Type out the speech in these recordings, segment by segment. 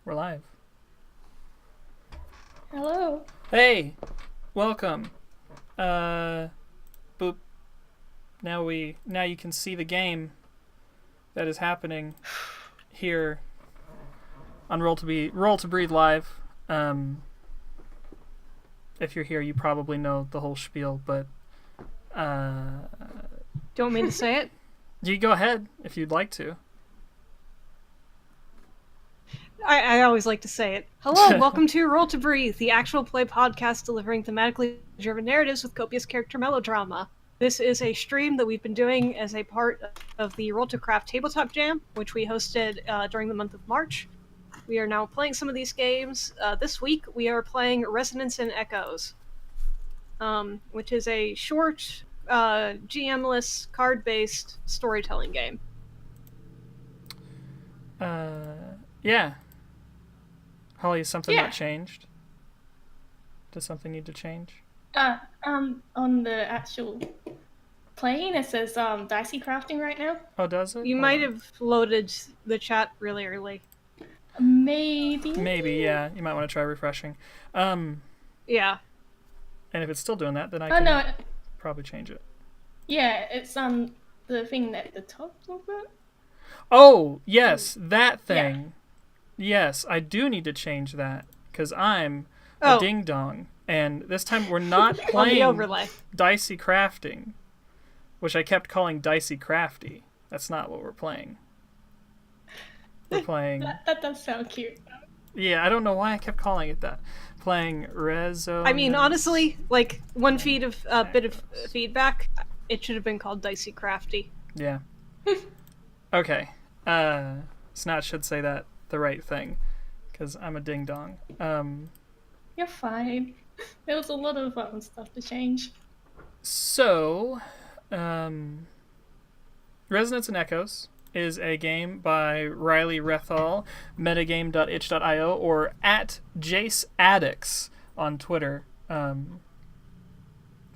We're live. Hello. Hey, welcome. Boop. Now you can see the game that is happening here on Roll to Breathe Live. If you're here, you probably know the whole spiel, but Don't mean to say it. you go ahead if you'd like to. I always like to say it. Hello, welcome to Roll to Breathe, the actual play podcast delivering thematically driven narratives with copious character melodrama. This is a stream that we've been doing as a part of the Roll to Craft Tabletop Jam, which we hosted during the month of March. We are now playing some of these games. This week we are playing Resonance and Echoes, which is a short, GMless, card-based storytelling game. Yeah. Holly, is something Yeah. not changed? Does something need to change? On the actual playing, it says dicey crafting right now. Oh, does it? You Hold might on. have loaded the chat really early. Maybe. Maybe, yeah. You might want to try refreshing. Yeah. And if it's still doing that, then I Oh can no. probably change it. Yeah, it's the thing at the top of it. Oh, yes, that thing. Yes, I do need to change that because I'm a Oh. ding dong, and this time we're not On the playing overlay. dicey crafting, which I kept calling dicey crafty. That's not what we're playing. We're playing. That does sound cute. Yeah, I don't know why I kept calling it that. Playing Rezo. I mean, honestly, like one bit of feedback, it should have been called Dicey Crafty. Yeah. Okay. Snot should say that the right thing, because I'm a ding dong. You're fine. There was a lot of stuff to change. So, Resonance and Echoes is a game by Riley Rethal, metagame.itch.io, or at JaceAddicts on Twitter. And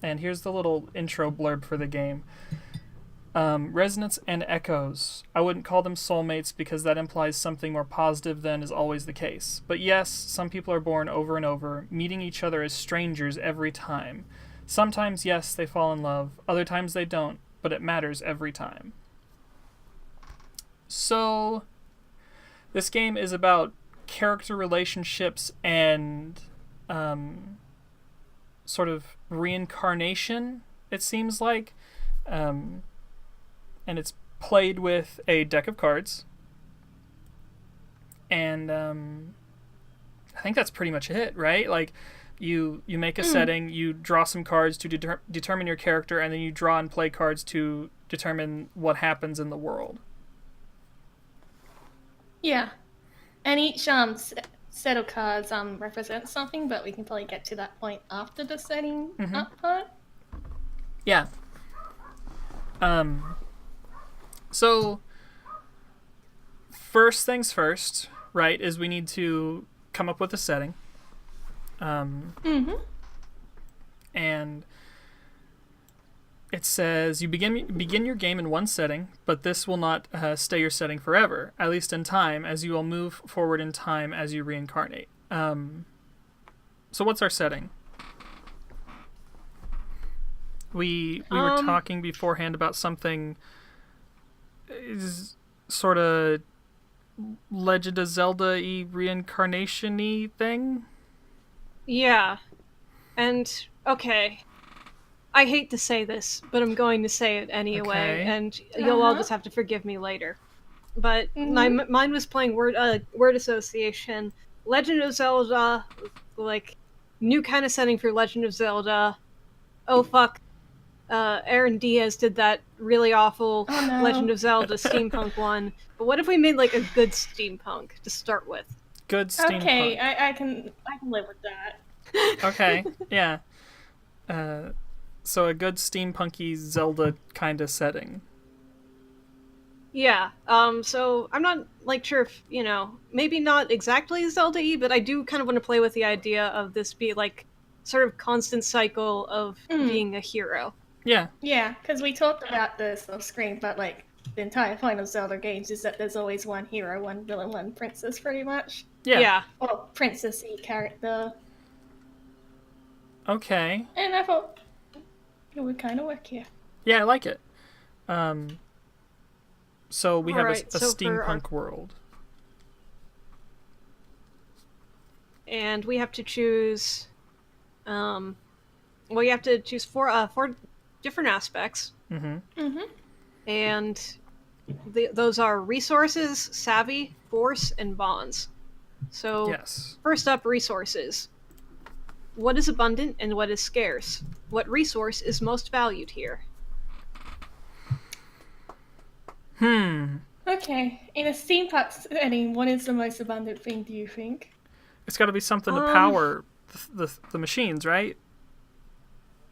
here's the little intro blurb for the game. Resonance and Echoes. I wouldn't call them soulmates because that implies something more positive than is always the case. But yes, some people are born over and over, meeting each other as strangers every time. Sometimes, yes, they fall in love. Other times they don't, but it matters every time. So, this game is about character relationships and sort of reincarnation, it seems like. And it's played with a deck of cards. And I think that's pretty much it, right? Like, you make a setting, you draw some cards to determine your character, and then you draw and play cards to determine what happens in the world. Yeah, and each set of cards represents something, but we can probably get to that point after the setting up part. Yeah. So, first things first, right, is we need to come up with a setting. And it says you begin your game in one setting, but this will not stay your setting forever, at least in time, as you will move forward in time as you reincarnate. So what's our setting? We were talking beforehand about something is sort of Legend of Zelda-y reincarnation-y thing. Yeah. And, okay. I hate to say this, but I'm going to say it anyway, Okay. and you'll all just have to forgive me later. But mine was playing word association. Legend of Zelda, like, new kind of setting for Legend of Zelda. Oh fuck. Aaron Diaz did that really awful Legend of Zelda steampunk one. But what if we made like a good steampunk to start with? Good steampunk. Okay, I can live with that. Okay, yeah. So a good steampunky Zelda kind of setting. Yeah. So I'm not like sure if, maybe not exactly Zelda-y, but I do kind of want to play with the idea of this be like sort of constant cycle of being a hero. Yeah. Yeah, because we talked about this off screen, but like the entire Final Zelda games is that there's always one hero, one villain, one princess, pretty much. Yeah. Or princessy character. Okay. And I thought it would kind of work here. Yeah, I like it. So we have Alright, a so for steampunk world. And we have to choose. Well, you have to choose four different aspects. And those are resources, savvy, force, and bonds. So, Yes. first up, resources. What is abundant and what is scarce? What resource is most valued here? Okay, in a steampunk setting, what is the most abundant thing, do you think? It's got to be something to power the machines, right?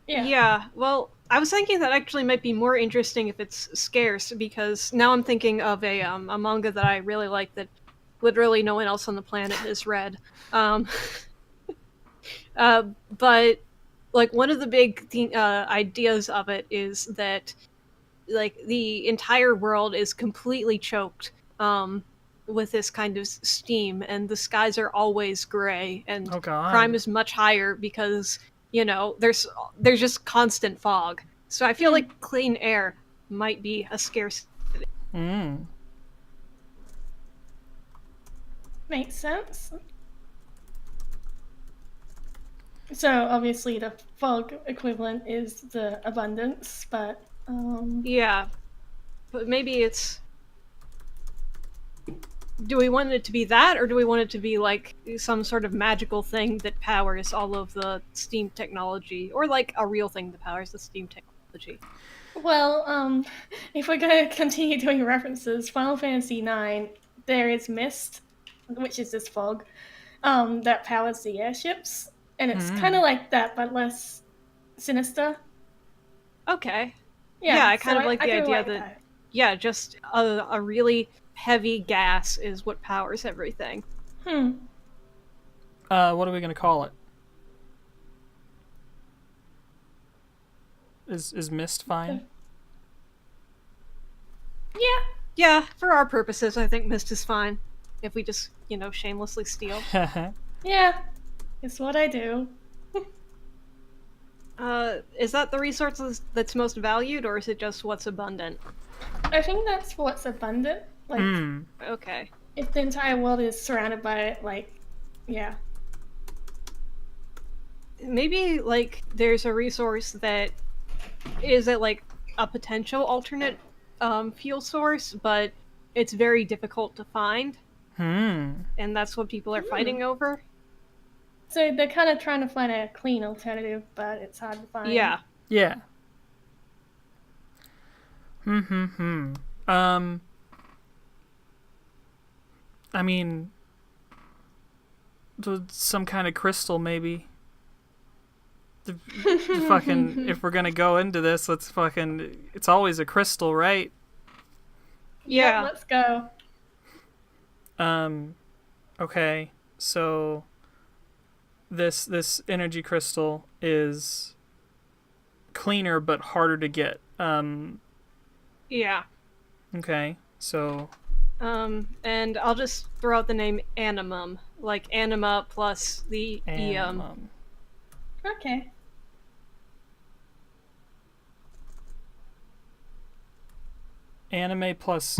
Yeah, well, I was thinking that actually might be more interesting if it's scarce, because now I'm thinking of a manga that I really like that literally no one else on the planet has read. But, like, one of the big ideas of it is that, like, the entire world is completely choked with this kind of steam, and the skies are always gray, and crime is much higher because, you know, there's just constant fog. So I feel like clean air might be a scarcity. Makes sense. So obviously the fog equivalent is the abundance, but yeah, but maybe it's. Do we want it to be that, or do we want it to be like some sort of magical thing that powers all of the steam technology, or like a real thing that powers the steam technology? Well, if we're going to continue doing references, Final Fantasy IX, there is mist, which is this fog, that powers the airships, and it's kind of like that, but less sinister. Okay. Yeah, I kind of like the idea like that, yeah, just a really heavy gas is what powers everything. What are we going to call it? Is mist fine? Yeah, for our purposes, I think mist is fine. If we just, you know, shamelessly steal. Yeah, it's what I do. Is that the resource that's most valued, or is it just what's abundant? I think that's what's abundant. Like, okay. If the entire world is surrounded by it, like, yeah. Maybe, like, there's a resource that is it like a potential alternate fuel source, but it's very difficult to find. And that's what people are fighting over. So they're kind of trying to find a clean alternative, but it's hard to find. Yeah. Yeah. I mean, some kind of crystal, maybe. Fucking, if we're gonna go into this, it's always a crystal, right? Yeah, let's go. Okay, so this energy crystal is cleaner but harder to get. Yeah. Okay, so and I'll just throw out the name Animum, like anima plus the Animum. Okay. Anime plus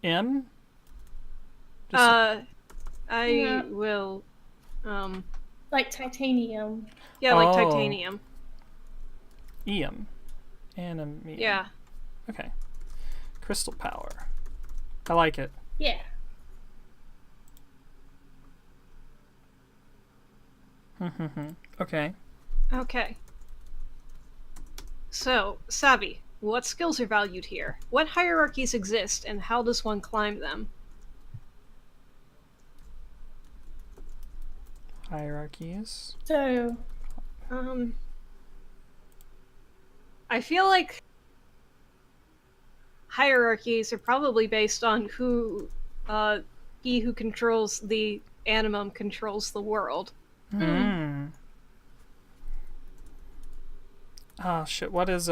M? I will like titanium. Yeah, like titanium. Eum. Anime. Yeah. Okay. Crystal power. I like it. Yeah. Okay. Okay. So, Savvy, what skills are valued here? What hierarchies exist, and how does one climb them? Hierarchies. So, I feel like hierarchies are probably based on who, he who controls the animum controls the world. Oh shit, what is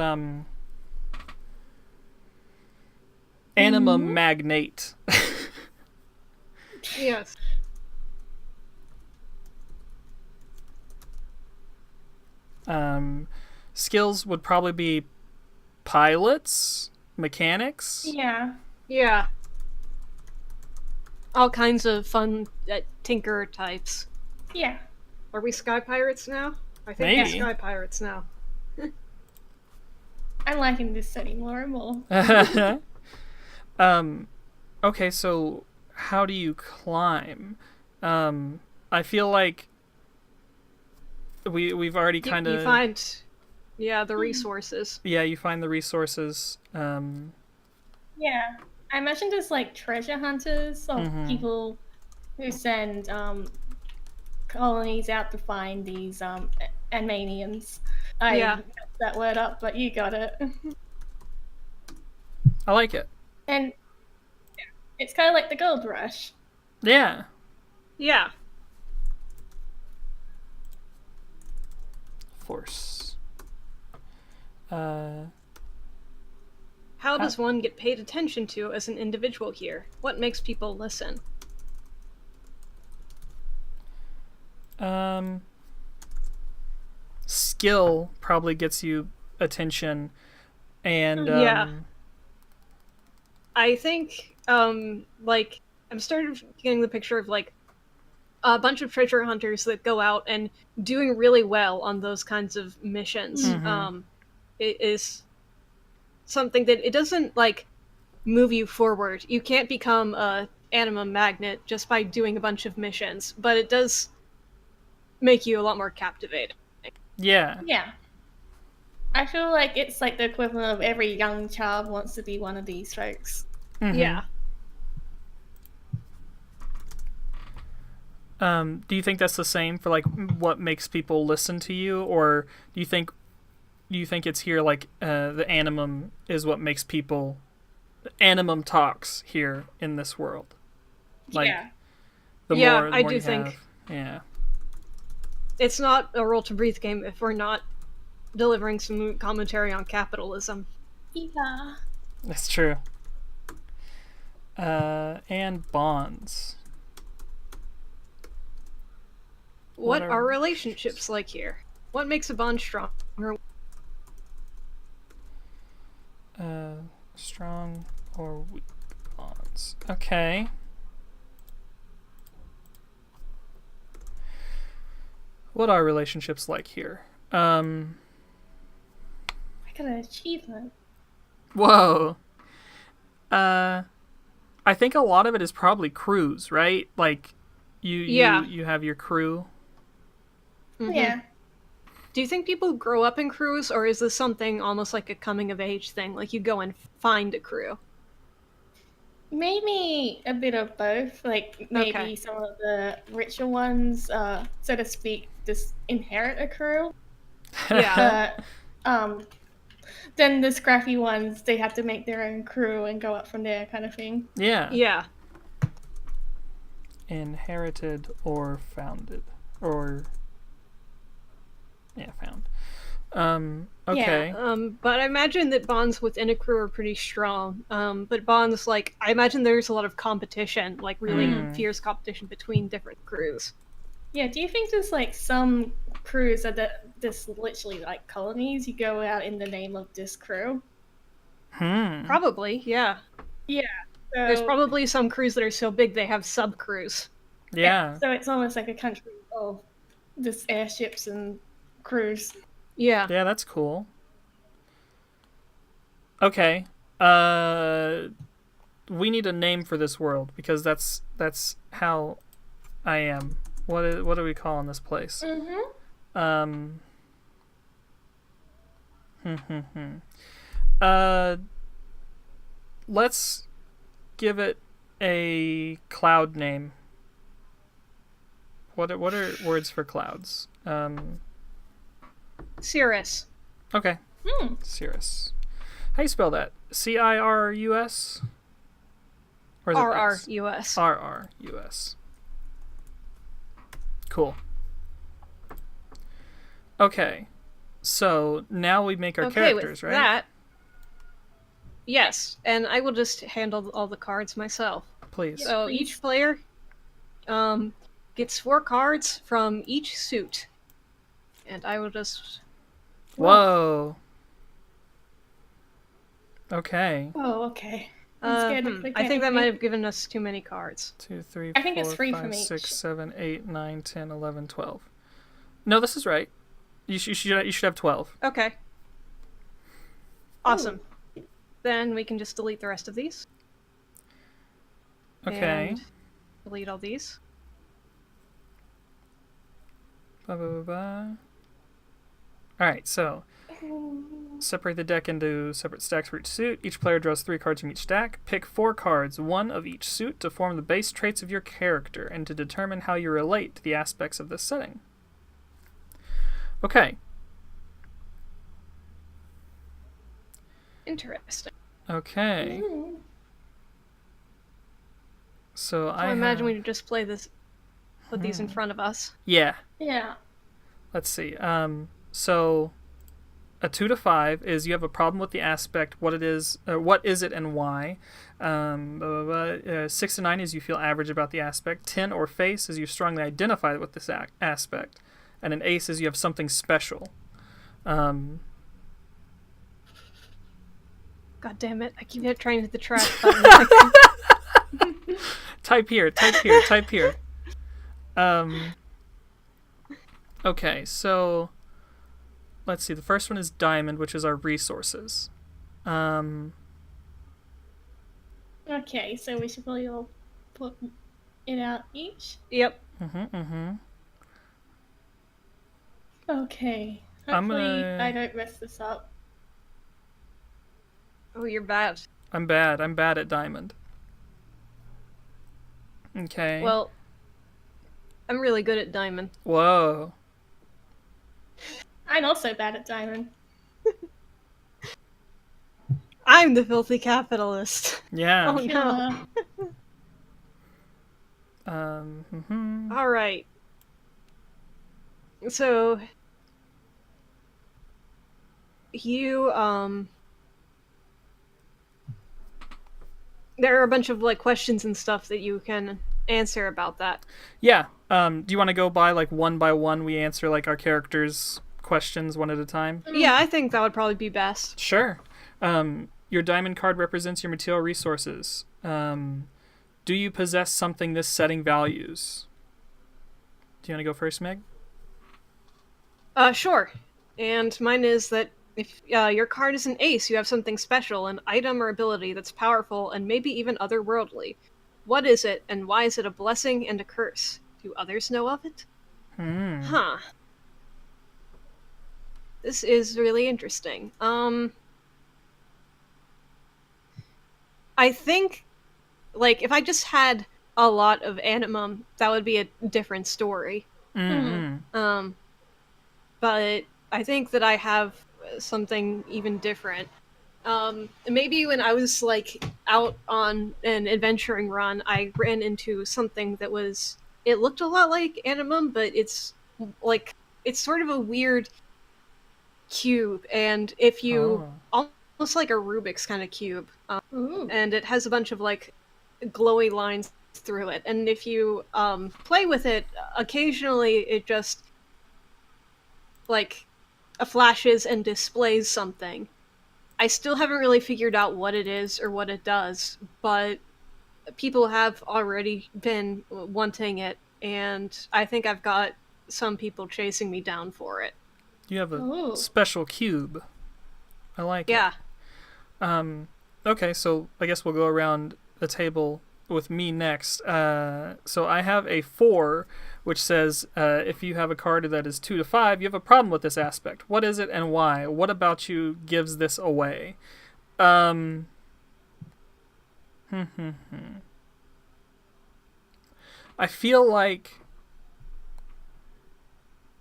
Anima magnate. Yes. Skills would probably be pilots, mechanics. Yeah. Yeah. All kinds of fun tinker types. Yeah. Are we sky pirates now? I think Maybe. we're sky pirates now. I'm liking this setting more and more. Okay, so how do you climb? I feel like we've already kind of You find, the resources. yeah, you find the resources. Yeah. I imagine there's like treasure hunters or people who send colonies out to find these Animanians. I Yeah. messed that word up, but you got it. I like it. And it's kind of like the gold rush. Yeah. Yeah. Force. How does one get paid attention to as an individual here? What makes people listen? Skill probably gets you attention, and Yeah. I think, like, I'm starting getting the picture of, like, a bunch of treasure hunters that go out and doing really well on those kinds of missions. It is something that it doesn't, like, move you forward. You can't become a anima magnet just by doing a bunch of missions, but it does make you a lot more captivating. yeah. Yeah. I feel like it's like the equivalent of every young child wants to be one of these folks. Yeah. Do you think that's the same for like what makes people listen to you, or do you think it's here like the animum is what makes people animum talks here in this world? Like, Yeah. the Yeah, more I do you think. have. Yeah. It's not a roll to breathe game if we're not delivering some commentary on capitalism. Yeah. That's true. And bonds. What are are relationships like here? What makes a bond stronger? Strong or weak bonds. Okay. What are relationships like here? I got an achievement. Whoa. I think a lot of it is probably crews, right? Like, you have your crew. Yeah. Do you think people grow up in crews, or is this something almost like a coming of age thing? Like you go and find a crew? Maybe a bit of both. Like maybe Okay. some of the richer ones, so to speak, just inherit a crew. Yeah. Then the scrappy ones, they have to make their own crew and go up from there, kind of thing. Yeah. Yeah. Inherited or founded. Or found. Okay. But I imagine that bonds within a crew are pretty strong. But bonds, like, I imagine there's a lot of competition, like really fierce competition between different crews. Yeah, do you think there's like some crews that just literally like colonies? You go out in the name of this crew? Probably, yeah. Yeah. So, There's probably some crews that are so big they have sub crews. Yeah. So it's almost like a country of just airships and crews. Yeah. Yeah, that's cool. Okay. We need a name for this world because that's how I am. What do we call this place? Let's give it a cloud name. What are words for clouds? Cirrus. Okay. Cirrus. How you spell that? Cirrus? Or is it S? RRUS. RRUS. Cool. Okay. So now we make our characters, with right? Yes, and I will just handle all the cards myself. Please. So Please. each player gets 4 cards from each suit. And I will just... Whoa. Okay. Oh, okay. I'm scared to click I think that anything. might have given us too many cards. 2, 3, I think 4, it's 3 5, from 6, each. 7, 8, 9, 10, 11, 12. No, this is right. You should have 12. Okay. Awesome. Then we can just delete the rest of these. Okay. And delete all these. Ba, ba, ba, ba. All right, so separate the deck into separate stacks for each suit. Each player draws 3 cards from each stack. Pick 4 cards, 1 of each suit, to form the base traits of your character and to determine how you relate to the aspects of this setting. Okay. Interesting. Okay. So I imagine we just play this, put these in front of us. Yeah. Yeah. Let's see. So a 2 to 5 is you have a problem with the aspect, what it is, what is it and why. 6 to 9 is you feel average about the aspect. 10 or face is you strongly identify with this aspect. And an ace is you have something special. God damn it, I keep trying to hit the trash button. Type here, type here, type here. Okay, so let's see. The first one is diamond, which is our resources. Okay, so we should probably all put it out each. Yep. Okay. I'm Hopefully gonna- I don't mess this up. Oh, you're bad. I'm bad. I'm bad at diamond. Okay. Well, I'm really good at diamond. Whoa. I'm also bad at diamond. I'm the filthy capitalist. Yeah. Oh no. Killer. All right. So you there are a bunch of like questions and stuff that you can answer about that. Yeah. Do you want to go by like one by one? We answer like our characters' questions one at a time. Yeah, I think that would probably be best. Sure. Your diamond card represents your material resources. Do you possess something this setting values? Do you want to go first, Meg? Sure. And mine is that if your card is an ace, you have something special, an item or ability that's powerful and maybe even otherworldly. What is it, and why is it a blessing and a curse? Do others know of it? Huh. This is really interesting. I think, like, if I just had a lot of animum, that would be a different story. But I think that I have something even different. Maybe when I was like out on an adventuring run, I ran into something that was, it looked a lot like animum, but it's like, it's sort of a weird cube, and if you, almost like a Rubik's kind of cube, and it has a bunch of like glowy lines through it, and if you play with it, occasionally it just like flashes and displays something. I still haven't really figured out what it is or what it does, but people have already been wanting it, and I think I've got some people chasing me down for it. You have a special cube. I like it. Yeah. Okay, so I guess we'll go around the table with me next. So I have a 4, which says if you have a card that is 2 to 5, you have a problem with this aspect. What is it and why? What about you gives this away? I feel like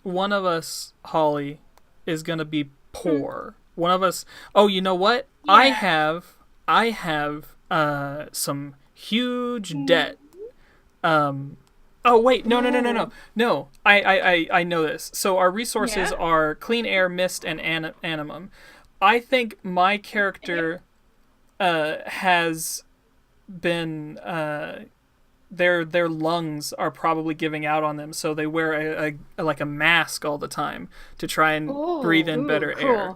one of us, Holly, is gonna be poor. One of us. Oh, you know what? Yeah. I have some huge debt. Oh wait, no. No, I know this. So our resources are clean air, mist, and animum. I think my character has been their lungs are probably giving out on them, so they wear a mask all the time to try and breathe in better air.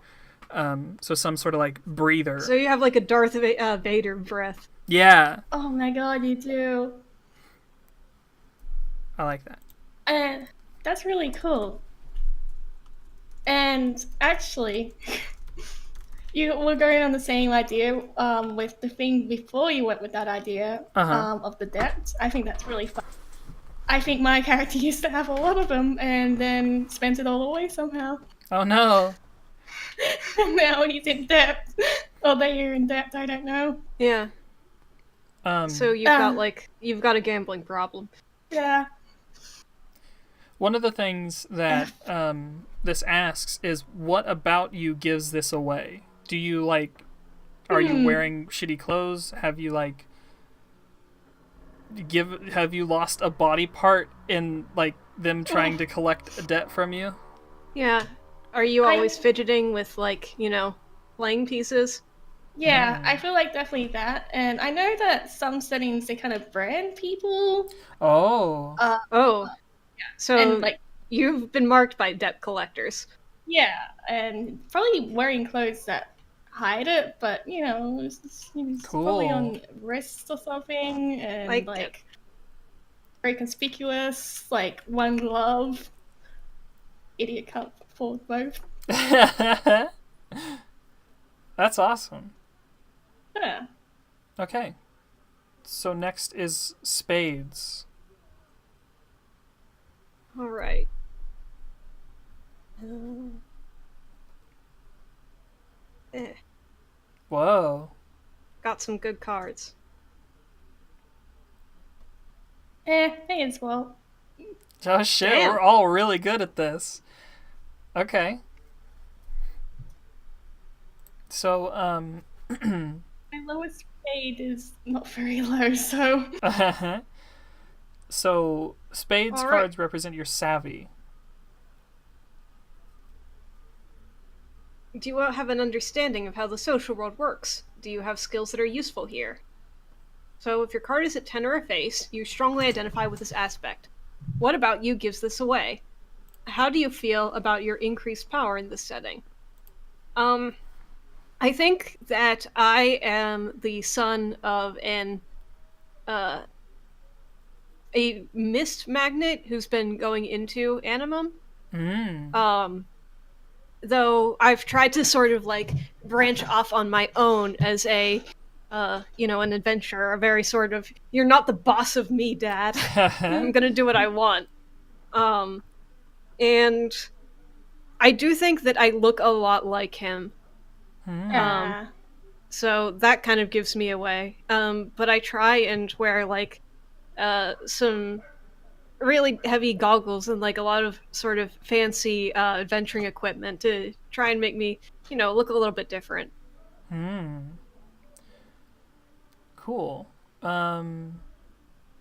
So some sort of like breather. So you have like a Darth Vader breath. Yeah. Oh my god, you do. I like that. And that's really cool. And actually, you were going on the same idea with the thing before you went with that idea of the depths. I think that's really fun. I think my character used to have a lot of them and then spent it all away somehow. Oh no. And now he's in depth. Or they are in depth, I don't know. Yeah. So you've got a gambling problem. Yeah. One of the things that this asks is, what about you gives this away? Do you like, are you wearing shitty clothes? Have you like, have you lost a body part in like them trying to collect a debt from you? Yeah. Are you always fidgeting with like, playing pieces? Yeah, I feel like definitely that. And I know that some settings they kind of brand people. Oh. So and like you've been marked by debt collectors. Yeah, and probably wearing clothes that hide it, but it's Cool. probably on wrists or something, and like very conspicuous, like one glove. Idiot can't afford both. That's awesome. Yeah. Okay. So next is spades. All right. Whoa. Got some good cards. May as well. Oh shit, Damn. We're all really good at this. Okay. So, My lowest spade is not very low, so... So, spades All right. cards represent your savvy. Do you have an understanding of how the social world works? Do you have skills that are useful here? So if your card is at 10 or a face, you strongly identify with this aspect. What about you gives this away? How do you feel about your increased power in this setting? I think that I am the son of a mist magnet who's been going into animum. Though I've tried to sort of like branch off on my own as an adventurer, a very sort of, you're not the boss of me, Dad. I'm gonna do what I want. And I do think that I look a lot like him. So that kind of gives me away. But I try and wear like some really heavy goggles and like a lot of sort of fancy adventuring equipment to try and make me, look a little bit different. Cool.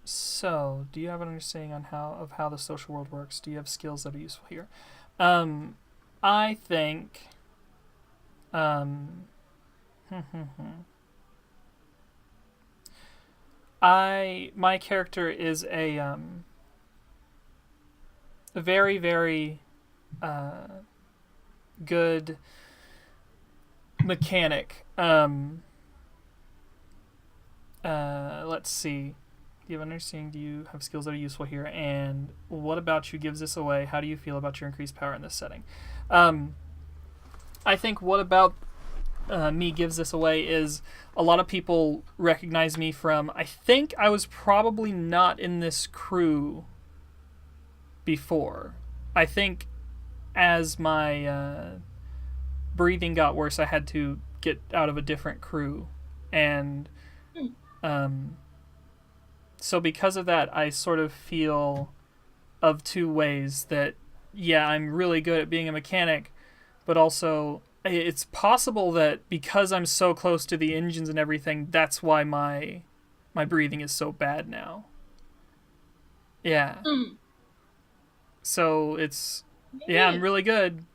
So, do you have an understanding on how the social world works? Do you have skills that are useful here? I think my character is a very, very good mechanic. Let's see. Do you have understanding? Do you have skills that are useful here? And what about you gives this away? How do you feel about your increased power in this setting? I think what about me gives this away is a lot of people recognize me from, I think I was probably not in this crew before. I think as my breathing got worse, I had to get out of a different crew. And so because of that, I sort of feel of two ways that, yeah, I'm really good at being a mechanic, but also it's possible that because I'm so close to the engines and everything, that's why my breathing is so bad now. Yeah. So it's, yeah, I'm really good,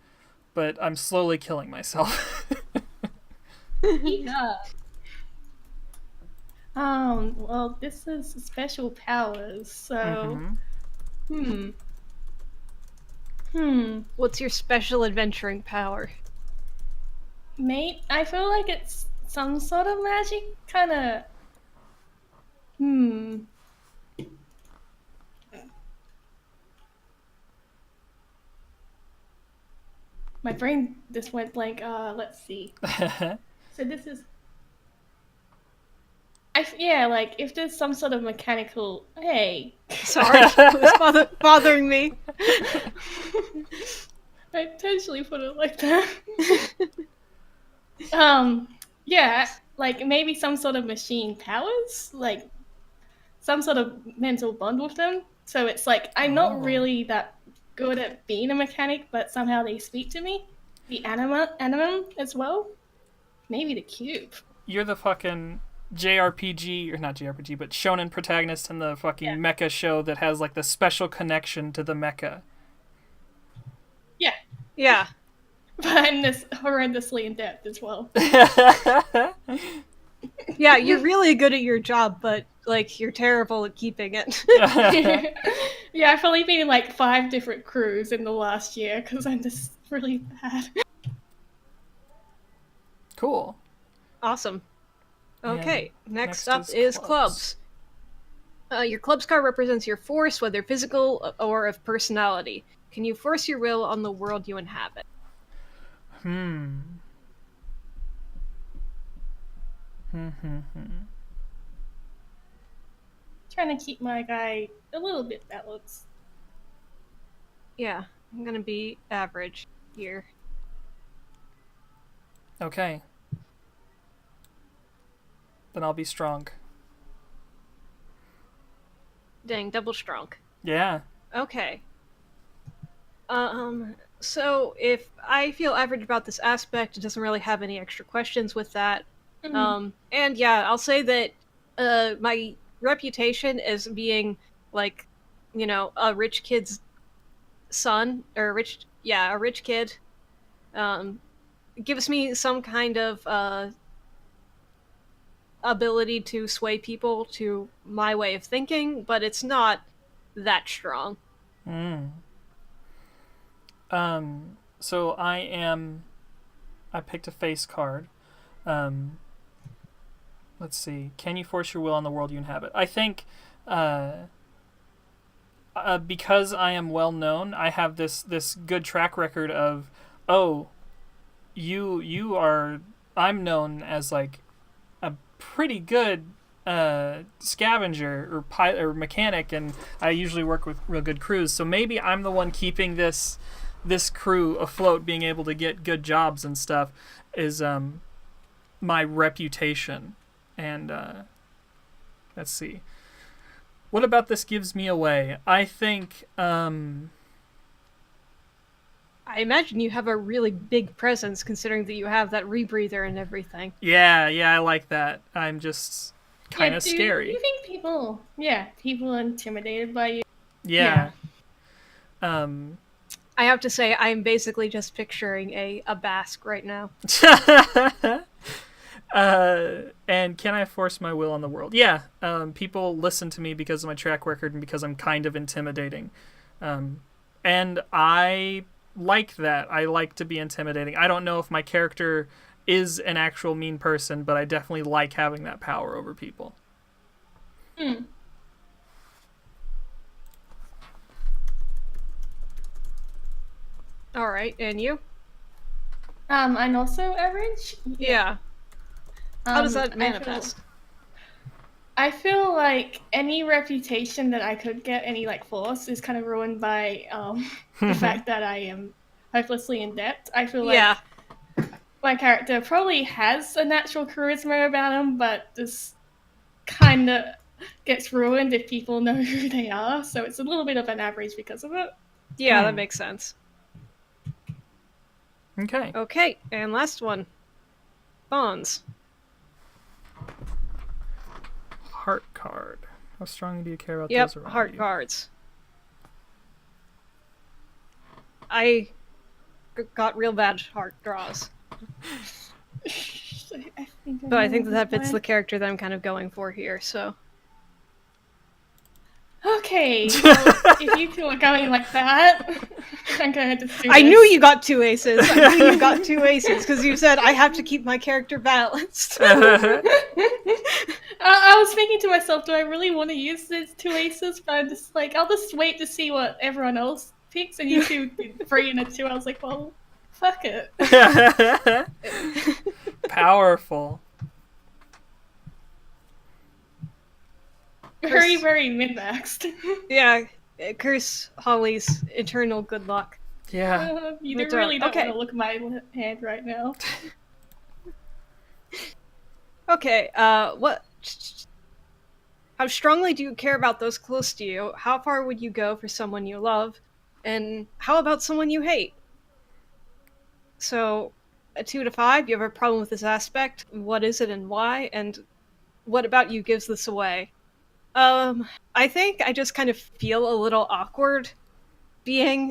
but I'm slowly killing myself. Yeah. Well, this is special powers, so hmm. What's your special adventuring power? Mate, I feel like it's some sort of magic, kind of. My brain just went blank. Let's see. So this is. Yeah, like if there's some sort of mechanical. Hey. Sorry, it was bothering me. I intentionally put it like that. Yeah, like maybe some sort of machine powers, like some sort of mental bond with them. So it's like I'm not really that good at being a mechanic, but somehow they speak to me. The animum as well. Maybe the cube. You're the fucking JRPG, or not JRPG, but shonen protagonist in the fucking mecha show that has like the special connection to the mecha. Yeah. Yeah. But I'm this horrendously in depth as well. Yeah, you're really good at your job, but like you're terrible at keeping it. Yeah, I've only been in like 5 different crews in the last year because I'm just really bad. Cool. Awesome. Okay, And next up is clubs. Your club's card represents your force, whether physical or of personality. Can you force your will on the world you inhabit? Trying to keep my guy a little bit balanced. Yeah, I'm gonna be average here. Okay. Then I'll be strong. Dang, double strong. Yeah. Okay. So if I feel average about this aspect, it doesn't really have any extra questions with that. And yeah, I'll say that my reputation as being like, you know, a rich kid's son, or a rich kid, gives me some kind of ability to sway people to my way of thinking, but it's not that strong. So I picked a face card. Let's see. Can you force your will on the world you inhabit? I think because I am well known, I have this good track record of, I'm known as like a pretty good scavenger or pilot or mechanic, and I usually work with real good crews. So maybe I'm the one keeping this crew afloat, being able to get good jobs and stuff, is my reputation. And let's see. What about this gives me away? I think I imagine you have a really big presence, considering that you have that rebreather and everything. Yeah, I like that. I'm just kind of scary. You think people are intimidated by you? Yeah. I have to say, I'm basically just picturing a Basque right now. And can I force my will on the world? Yeah. People listen to me because of my track record and because I'm kind of intimidating. And I like that. I like to be intimidating. I don't know if my character is an actual mean person, but I definitely like having that power over people. All right, and you? I'm also average. Yeah. How does that manifest? I feel like any reputation that I could get, any like force, is kind of ruined by the fact that I am hopelessly inept. I feel like my character probably has a natural charisma about him, but this kind of gets ruined if people know who they are. So it's a little bit of an average because of it. Yeah, that makes sense. Okay. Okay, and last one. Bonds. Heart card. How strongly do you care about those around heart you? cards. I got real bad heart draws. I think But I think that fits the character that I'm kind of going for here, so. Okay, well, if you two are going like that, I'm gonna just do I this. knew you got 2 aces. I knew you got 2 aces because you said I have to keep my character balanced. I was thinking to myself, do I really want to use these 2 aces? But I'm just like, I'll just wait to see what everyone else picks, and you two did 3 and a 2. I was like, well, fuck it. Powerful. Very, very min-maxed. Yeah, curse Holly's eternal good luck. Yeah. You But, really don't okay. want to look at my hand right now. Okay, what? How strongly do you care about those close to you? How far would you go for someone you love? And how about someone you hate? So, a 2 to 5, you have a problem with this aspect. What is it and why? And what about you gives this away? I think I just kind of feel a little awkward being,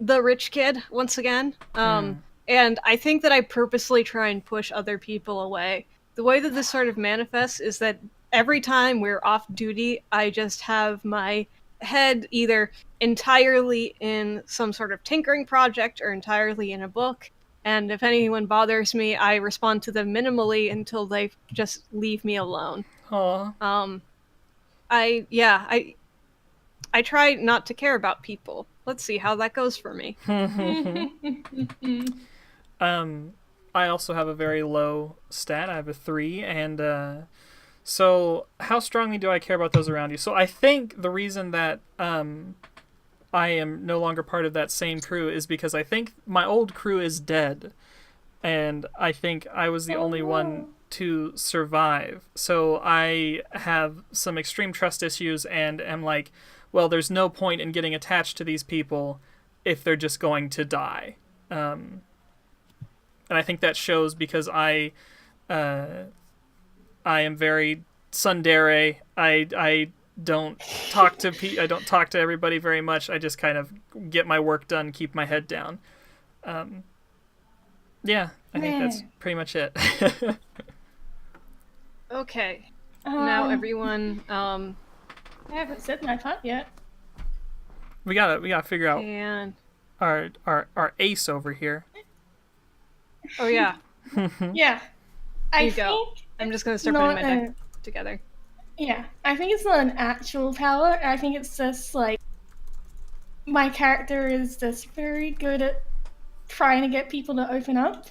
the rich kid once again. And I think that I purposely try and push other people away. The way that this sort of manifests is that every time we're off duty, I just have my head either entirely in some sort of tinkering project or entirely in a book. And if anyone bothers me, I respond to them minimally until they just leave me alone. Aw. I try not to care about people. Let's see how that goes for me. I also have a very low stat. I have a 3, and so how strongly do I care about those around you? So I think the reason that I am no longer part of that same crew is because I think my old crew is dead, and I think I was the only one to survive. So I have some extreme trust issues and am like, well, there's no point in getting attached to these people if they're just going to die. And I think that shows because I am very tsundere. I don't talk to I don't talk to everybody very much. I just kind of get my work done, keep my head down. Yeah, I think that's pretty much it. Okay. Now everyone, I haven't said my part yet. we gotta figure out and our ace over here. oh yeah, Yeah. Here I you go. think I'm just gonna start not putting my deck together. Yeah, I think it's not an actual power. I think it's just like my character is just very good at trying to get people to open up.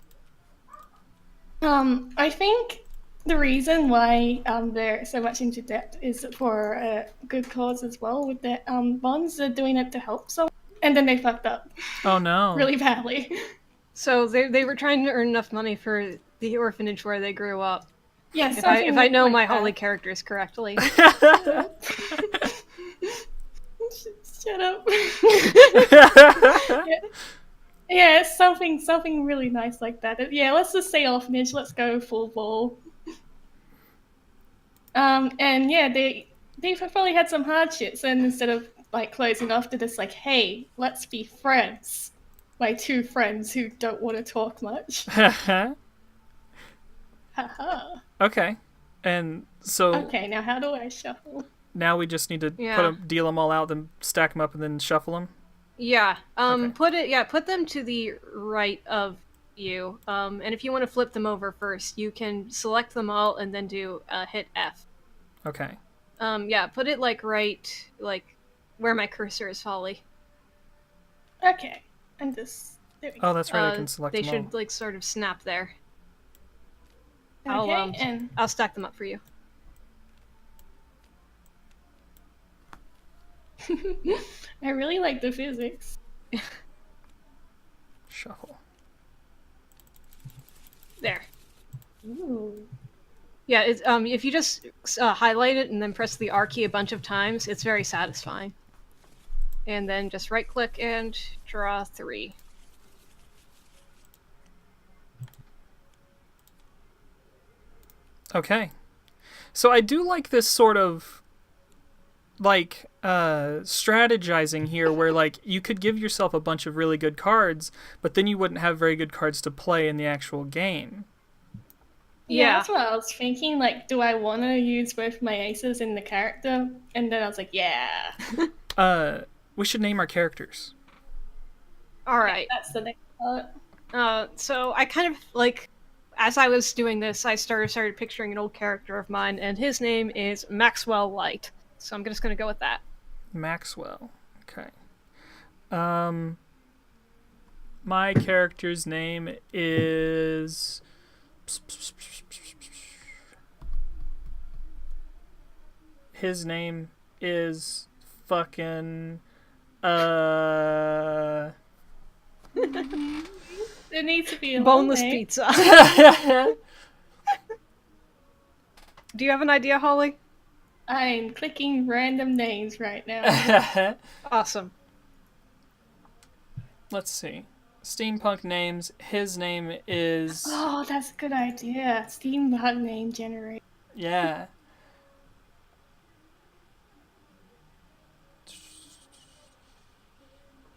I think the reason why they're so much into debt is for a good cause as well. With their bonds, they're doing it to help someone, and then they fucked up Oh no. really badly. So they were trying to earn enough money for the orphanage where they grew up. Yeah, If I know like my that. holy characters correctly. Shut up. Yeah, it's something really nice like that. Yeah, let's just say orphanage. Let's go full ball. And yeah, they've probably had some hardships, and instead of like closing off, they're just like, hey, let's be friends. My 2 friends who don't want to talk much. Haha. Okay. And so Okay, now how do I shuffle? now we just need to Yeah. deal them all out, then stack them up, and then shuffle them. Yeah. Okay. Put them to the right of you. And if you want to flip them over first, you can select them all and then do hit F. Okay. Yeah, put it like right where my cursor is, Holly. Okay, and just there we go. Oh, that's right. I can select They them should all. like sort of snap there. Okay, and I'll stack them up for you. I really like the physics. Shuffle. There. Ooh. Yeah, it's, if you just highlight it and then press the R key a bunch of times, it's very satisfying. And then just right click and draw 3. Okay. So I do like this sort of like strategizing here where like you could give yourself a bunch of really good cards, but then you wouldn't have very good cards to play in the actual game. Yeah, that's what I was thinking. Like, do I want to use both my aces in the character? And then I was like, yeah. We should name our characters. All right. That's the next part. So I kind of like, as I was doing this, I started picturing an old character of mine, and his name is Maxwell Light. So I'm just gonna go with that. Maxwell. Okay. My character's name is. His name is fucking. There needs to be a Boneless name. pizza. Do you have an idea, Holly? I'm clicking random names right now. Awesome. Let's see. Steampunk names. His name is. Oh, that's a good idea. Steampunk name generator. Yeah.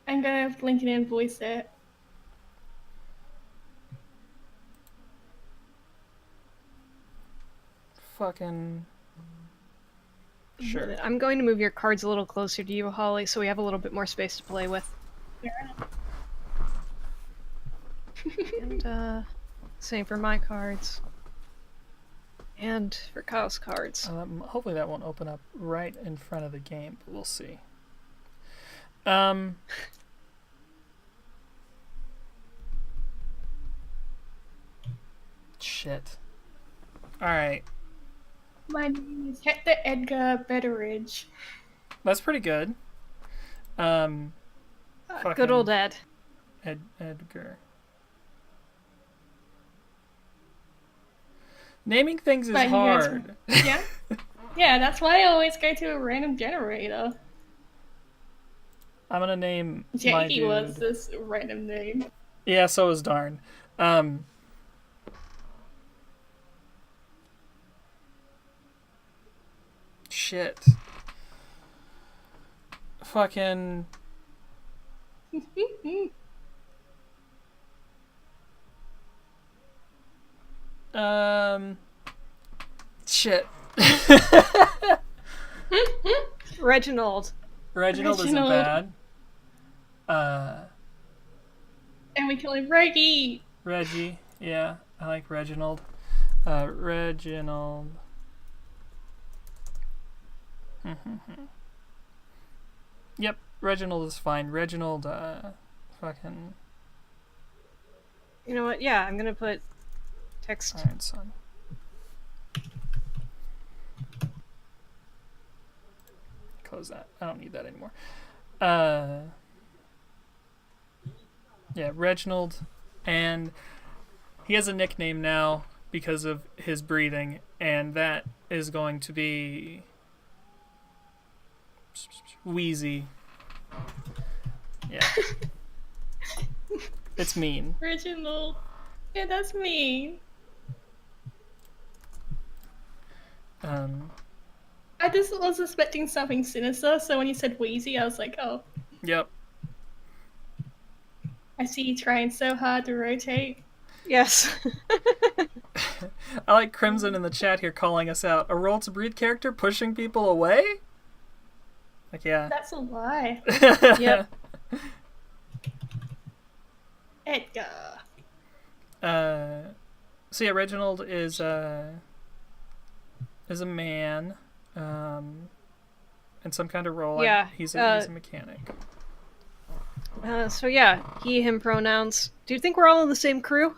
I'm gonna link it in voice it. Fucking. Sure. I'm going to move your cards a little closer to you, Holly, so we have a little bit more space to play with. And same for my cards. And for Kyle's cards. Hopefully that won't open up right in front of the game, but we'll see. Shit. Alright. My name is Hector Edgar Betteridge. That's pretty good. Good old Ed. Edgar. Naming things is But you guys- hard. Yeah? Yeah, that's why I always go to a random generator. I'm gonna name my Jackie dude. was this random name. Yeah, so is Darn. Shit. Fucking. Shit. Reginald. Reginald isn't Reginald. bad. And we call him Reggie. Reggie. Yeah, I like Reginald. Reginald. Yep, Reginald is fine. Reginald, fucking. You know what? Yeah, I'm gonna put text. Alright, son. Close that. I don't need that anymore. Yeah, Reginald. And he has a nickname now because of his breathing, and that is going to be. Wheezy. Yeah. It's mean. Reginald. Yeah, that's me. I just was expecting something sinister, so when you said Wheezy, I was like, oh. Yep. I see you trying so hard to rotate. Yes. I like Crimson in the chat here calling us out. A roll to breed character pushing people away? Like, yeah. That's a lie. Yep. Edgar. So yeah, Reginald is a man, in some kind of role. Yeah, He's a mechanic. So yeah, he, him pronouns. Do you think we're all in the same crew?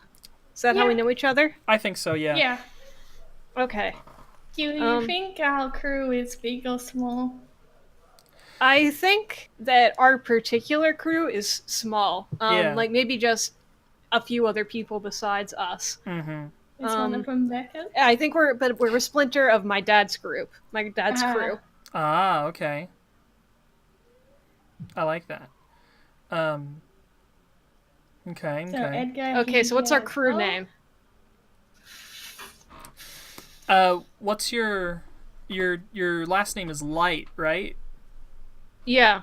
Is that how we know each other? I think so, yeah. Yeah. Okay. Do you think our crew is big or small? I think that our particular crew is small. Like maybe just a few other people besides us. Mm-hmm. Is one of them Becca? I think we're a splinter of my dad's group. My dad's crew. Ah, okay. I like that. Okay. So Edgar. Okay, so what's our crew name? What's your last name is Light, right? Yeah.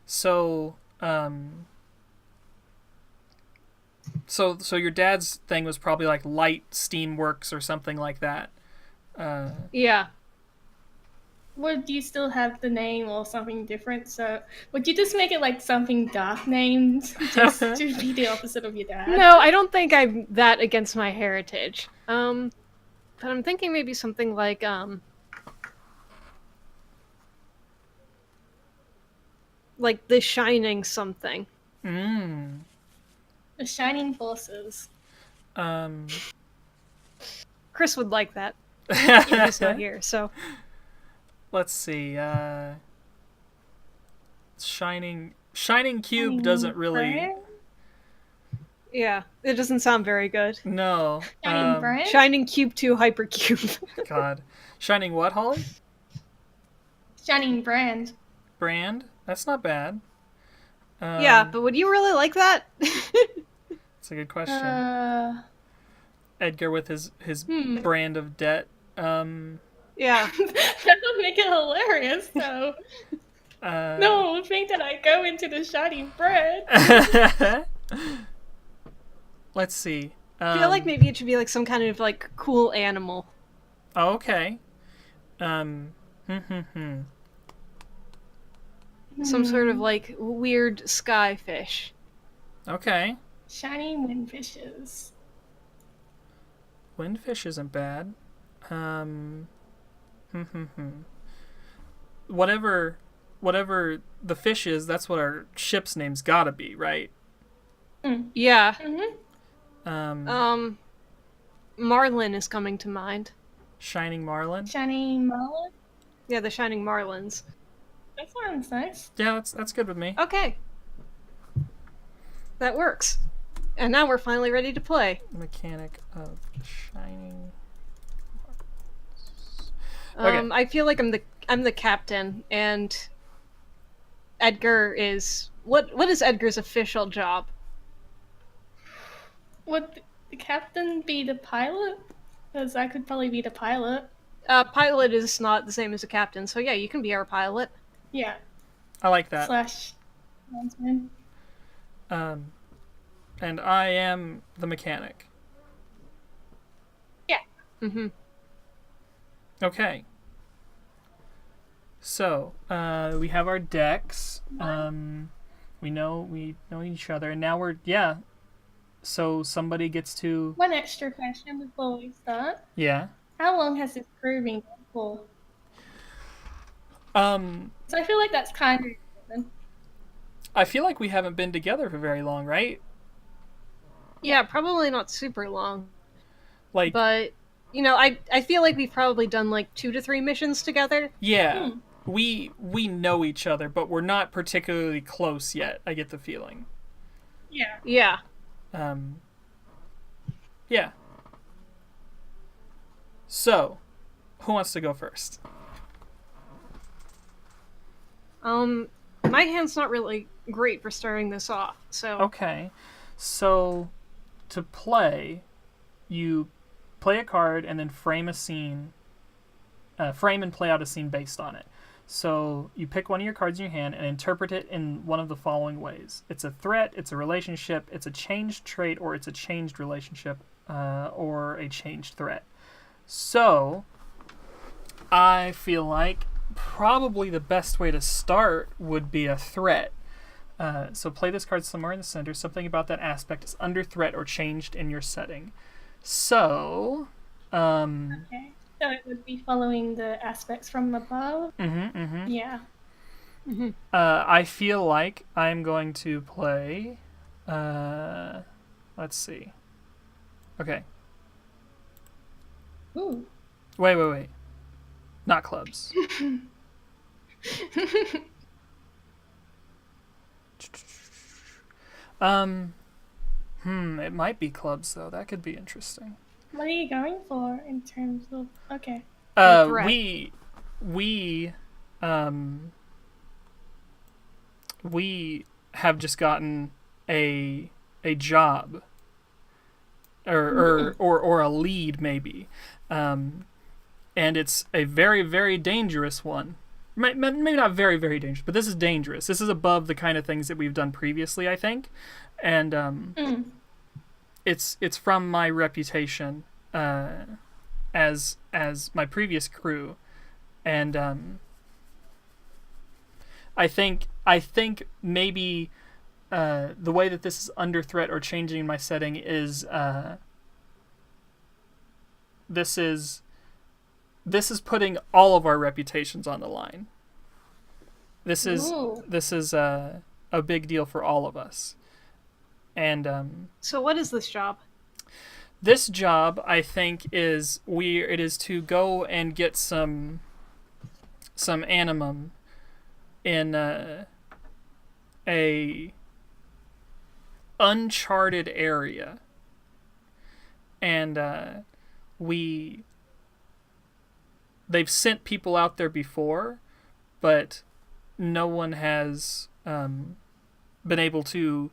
So, So your dad's thing was probably like Light Steamworks or something like that. Yeah. Would you still have the name or something different? So would you just make it like something dark named, just to be the opposite of your dad? No, I don't think I'm that against my heritage. But I'm thinking maybe something like The Shining something. Mm. The Shining Forces. Chris would like that. He's not here, so. Let's see. Shining Cube doesn't really. Brand? Yeah, it doesn't sound very good. No. Shining Brand? Shining Cube 2 Hypercube. God. Shining what, Holly? Shining Brand. Brand? That's not bad. Yeah, but would you really like that? That's a good question. Edgar with his brand of debt. Yeah. That would make it hilarious, though. No one would think that I go into the Shining Brand. Let's see. I feel like maybe it should be like some kind of like cool animal. Oh, okay. Some sort of like weird sky fish. Okay. Shining Windfishes. Windfish isn't bad. Whatever the fish is, that's what our ship's name's gotta be, right? Yeah. Mm-hmm. Marlin is coming to mind. Shining Marlin? Shining Marlin? Yeah, the Shining Marlins. That sounds nice. Yeah, that's good with me. Okay. That works. And now we're finally ready to play. Mechanic of Shining Marlins. Okay. I feel like I'm the captain, and Edgar is what is Edgar's official job? Would the captain be the pilot? Because I could probably be the pilot. Pilot is not the same as a captain, so yeah, you can be our pilot. Yeah. I like that. Slash landsman. And I am the mechanic. Yeah. Mm-hmm. Okay. So, we have our decks. We know each other, and now so somebody gets to. One extra question before we start. Yeah. How long has this crew been going for? So I feel like that's kind of important. I feel like we haven't been together for very long, right? Yeah, probably not super long. Like, but I feel like we've probably done like 2 to 3 missions together. Yeah. We know each other, but we're not particularly close yet, I get the feeling. Yeah. Yeah. Yeah. So, who wants to go first? My hand's not really great for starting this off, so. Okay. So, to play, you play a card and then frame a scene. Frame and play out a scene based on it. So, you pick one of your cards in your hand and interpret it in one of the following ways. It's a threat, it's a relationship, it's a changed trait, or it's a changed relationship, or a changed threat. So, I feel like probably the best way to start would be a threat. So play this card somewhere in the center. Something about that aspect is under threat or changed in your setting. So, Okay. So it would be following the aspects from above? Yeah. I feel like I'm going to play... let's see. Okay. Ooh. Wait. Not clubs. It might be clubs though. That could be interesting. What are you going for in terms of... Okay. We have just gotten a job or a lead maybe. And it's a very, very dangerous one. Maybe not very, very dangerous, but this is dangerous. This is above the kind of things that we've done previously, I think. And it's from my reputation as my previous crew, and I think maybe the way that this is under threat or changing my setting is this is putting all of our reputations on the line. This is Ooh. a big deal for all of us. And So what is this job? this job, I think, it is to go and get some animum in a uncharted area, and they've sent people out there before, but no one has been able to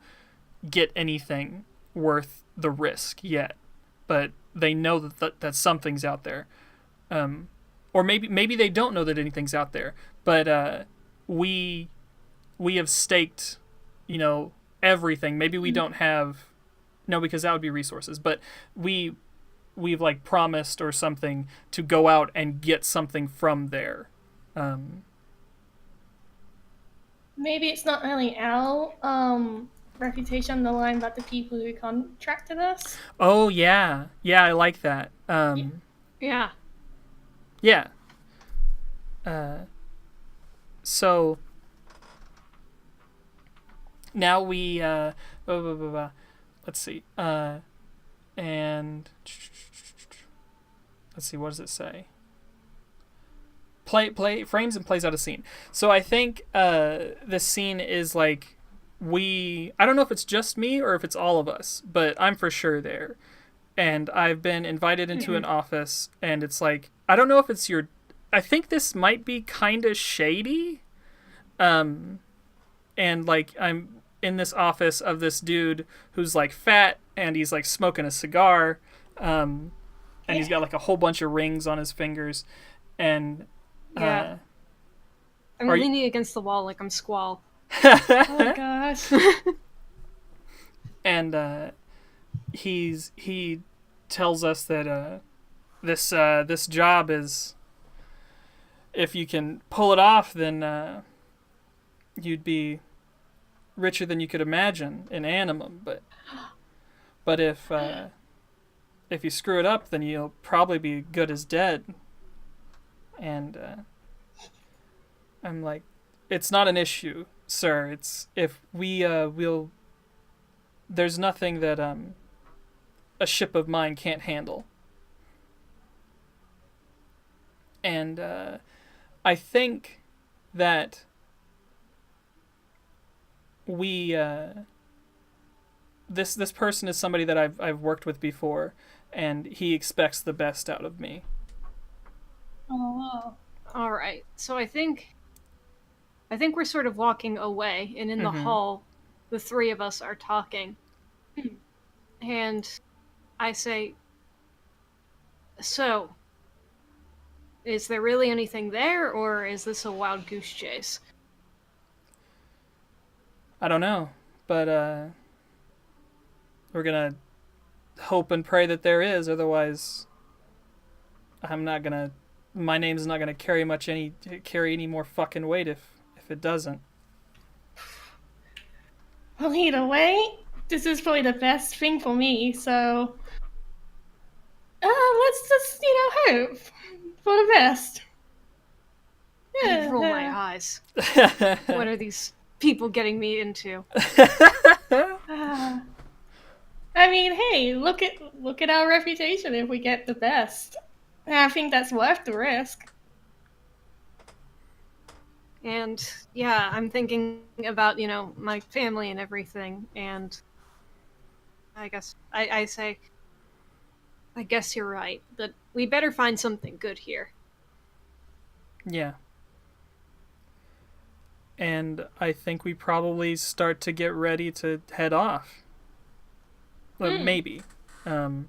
get anything worth the risk yet. But they know that something's out there, or maybe they don't know that anything's out there. But we have staked, everything. Maybe we don't have, no, because that would be resources. But we've like promised or something to go out and get something from there. Maybe it's not really our reputation on the line, but the people who contracted us. Oh yeah, I like that. Yeah. Yeah. So now we let's see. And let's see, what does it say? Play frames and plays out a scene. So I think the scene is like I don't know if it's just me or if it's all of us, but I'm for sure there. And I've been invited into an office, and it's like, I don't know if it's I think this might be kind of shady. And like, I'm in this office of this dude who's like fat, and he's like smoking a cigar. And he's got like a whole bunch of rings on his fingers. And Yeah. I'm leaning against the wall like I'm Squall. Oh gosh. And he tells us that this job is, if you can pull it off, then you'd be richer than you could imagine in animum. But if you screw it up, then you'll probably be good as dead. And I'm like, it's not an issue, sir. It's if we'll. There's nothing that a ship of mine can't handle. And I think that this person is somebody that I've worked with before, and he expects the best out of me. Oh. All right. So I think we're sort of walking away, and in the hall, the three of us are talking. And I say, so, is there really anything there, or is this a wild goose chase? I don't know, but we're gonna hope and pray that there is. Otherwise, my name's not gonna carry any more fucking weight if it doesn't. Well, either way, this is probably the best thing for me, so let's just, hope for the best. I roll my eyes. What are these people getting me into? I mean, hey, look at our reputation if we get the best. I think that's worth the risk. And yeah, I'm thinking about, my family and everything, and I guess I say, I guess you're right, that we better find something good here. Yeah. And I think we probably start to get ready to head off. Well, maybe. I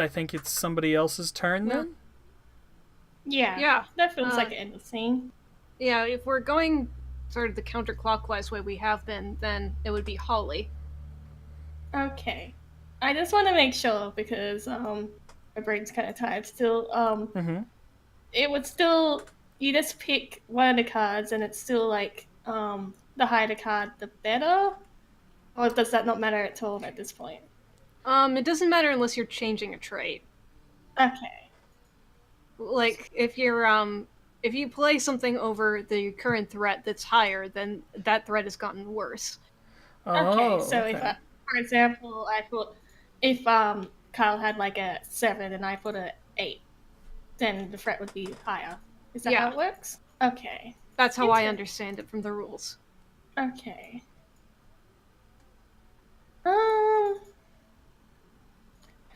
think it's somebody else's turn then? Yeah. That feels like an end of scene. Yeah, if we're going sort of the counterclockwise way we have been, then it would be Holly. Okay. I just want to make sure because my brain's kind of tired still. It would still, you just pick one of the cards and it's still like the higher the card the better, or does that not matter at all at this point? It doesn't matter unless you're changing a trait. Okay. Like if you play something over the current threat that's higher, then that threat has gotten worse. Oh, okay, so okay. if for example I thought if Kyle had like a 7 and I put a 8, then the threat would be higher. Is that how it works? Okay. That's how I understand it from the rules. Okay. I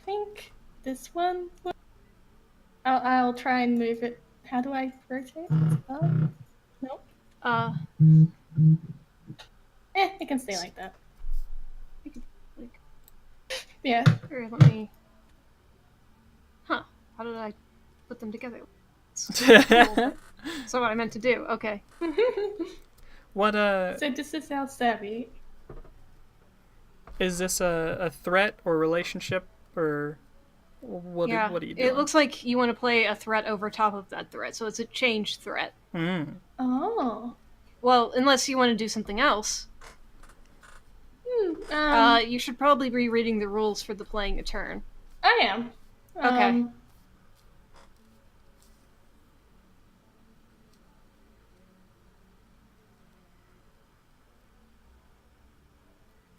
think this one. I'll try and move it. How do I rotate? Nope. It can stay like that. Yeah. Here, let me. Huh? How did I put them together? So what I meant to do. Okay. What So this is how savvy. is this a threat or relationship or what are you doing? It looks like you want to play a threat over top of that threat, so it's a change threat. Oh. Well, unless you want to do something else. You should probably be reading the rules for the playing a turn. I am. Okay.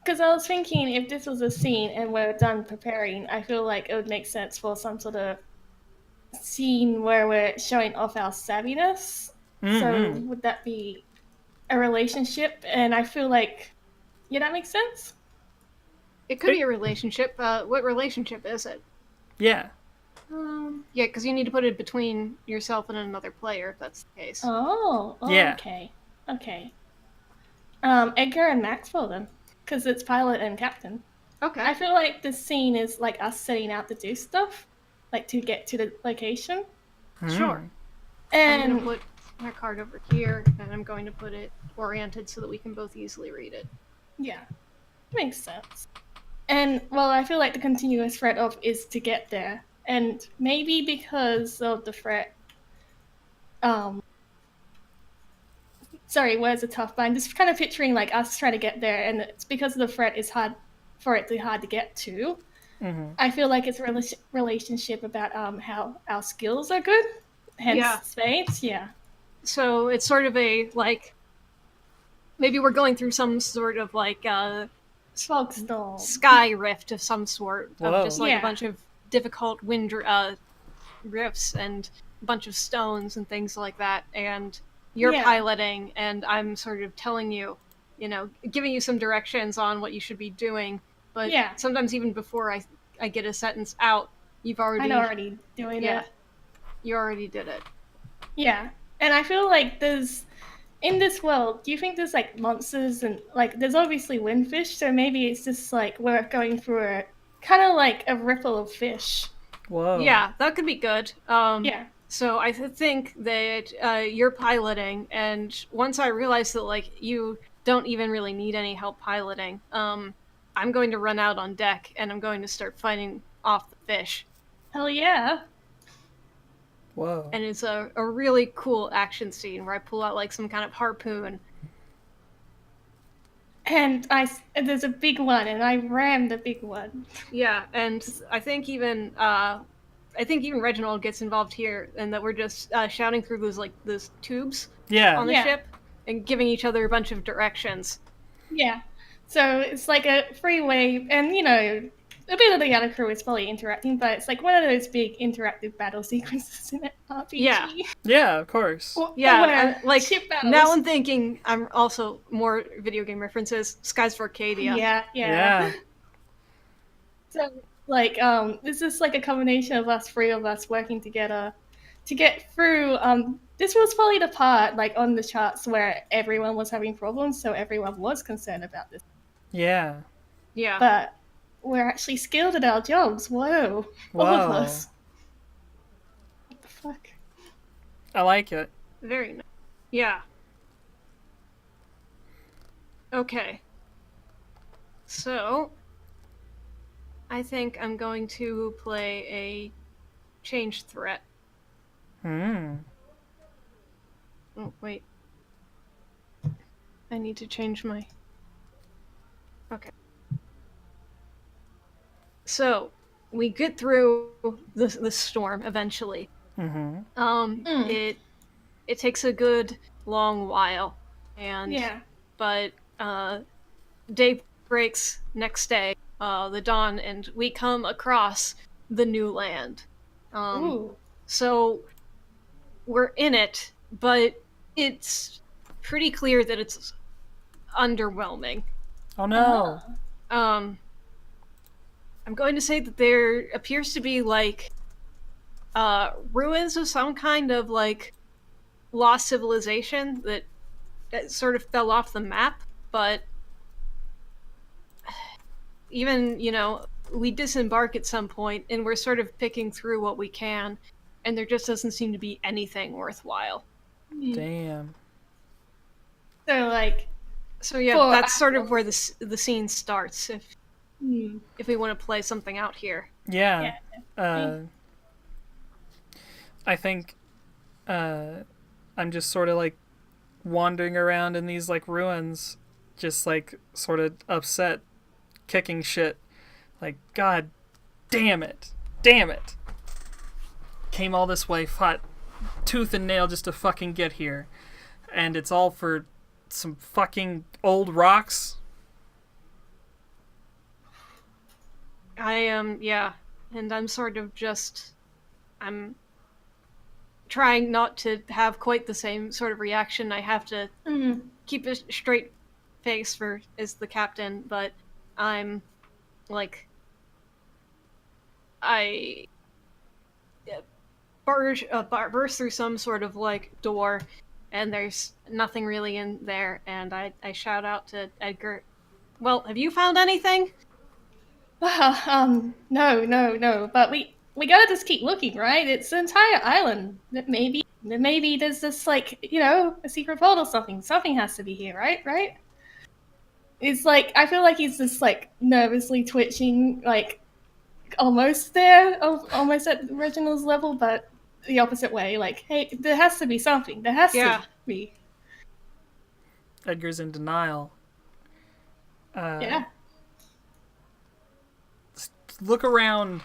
Because I was thinking if this was a scene and we're done preparing, I feel like it would make sense for some sort of scene where we're showing off our savviness. So would that be a relationship? And I feel like, yeah, that makes sense? It could be a relationship. What relationship is it? Yeah. Yeah, because you need to put it between yourself and another player, if that's the case. Oh, yeah. Okay. Edgar and Maxwell then, because it's pilot and captain. Okay. I feel like this scene is like us setting out to do stuff, like to get to the location. Sure. And I'm going to put my card over here, and I'm going to put it oriented so that we can both easily read it. Yeah, makes sense. And, well, I feel like the continuous threat of is to get there. And maybe because of the threat... Sorry, words are tough, but I'm just kind of picturing, like, us trying to get there, and it's because of the threat is hard to get to. I feel like it's a relationship about how our skills are good, hence spades, So it's sort of a, like... Maybe we're going through some sort of, like, fog storm. Sky rift of some sort. Whoa. Of just, like, a bunch of difficult wind rifts and a bunch of stones and things like that. And you're piloting, and I'm sort of telling you, giving you some directions on what you should be doing. But sometimes even before I get a sentence out, I'm already doing it. You already did it. Yeah. And I feel like in this world, do you think there's like monsters and like there's obviously windfish, so maybe it's just like we're going through a kind of like a ripple of fish. Whoa. Yeah, that could be good. So I think that you're piloting, and once I realize that like you don't even really need any help piloting, I'm going to run out on deck and I'm going to start fighting off the fish. Hell yeah. Whoa. And it's a really cool action scene where I pull out like some kind of harpoon. And there's a big one, and I ram the big one. Yeah, and I think even Reginald gets involved here, and that we're just shouting through those tubes on the ship and giving each other a bunch of directions. Yeah. So it's like a freeway, and a bit of the other crew is probably interacting, but it's like one of those big interactive battle sequences in an RPG. Yeah, of course. Like ship battles. Now I'm thinking, I'm also more video game references. Skies for Arcadia. Yeah. So like this is like a combination of three of us working together to get through. This was probably the part like on the charts where everyone was having problems, so everyone was concerned about this. Yeah. But we're actually skilled at our jobs. Whoa. All of us. What the fuck? I like it. Very nice. Yeah. Okay. So, I think I'm going to play a change threat. Hmm. Oh, wait. I need to change my... Okay. So, we get through the storm eventually. Mm-hmm. It takes a good long while, Yeah. but day breaks next day, the dawn, and we come across the new land. Ooh. So we're in it, but it's pretty clear that it's underwhelming. Oh no. Um, I'm going to say that there appears to be like ruins of some kind of like lost civilization that sort of fell off the map, but even, we disembark at some point and we're sort of picking through what we can, and there just doesn't seem to be anything worthwhile. Damn. So like, So yeah, for that's sort of where the scene starts. Hmm. If we want to play something out here. Yeah. Yeah. I think I'm just sort of like wandering around in these like ruins, just like sort of upset, kicking shit. Like, God damn it. Damn it. Came all this way, fought tooth and nail just to fucking get here. And it's all for some fucking old rocks. I am, yeah. And I'm sort of just. I'm trying not to have quite the same sort of reaction. I have to keep a straight face as the captain, but I'm like. I burst through some sort of like door, and there's nothing really in there, and I shout out to Edgar, well, have you found anything? Well, no. But we gotta just keep looking, right? It's an entire island. Maybe there's just like a secret portal or something. Something has to be here, right? Right? It's like I feel like he's just like nervously twitching, like almost there, almost at Reginald's level, but the opposite way. Like, hey, there has to be something. There has to be. Edgar's in denial. Yeah. Look around,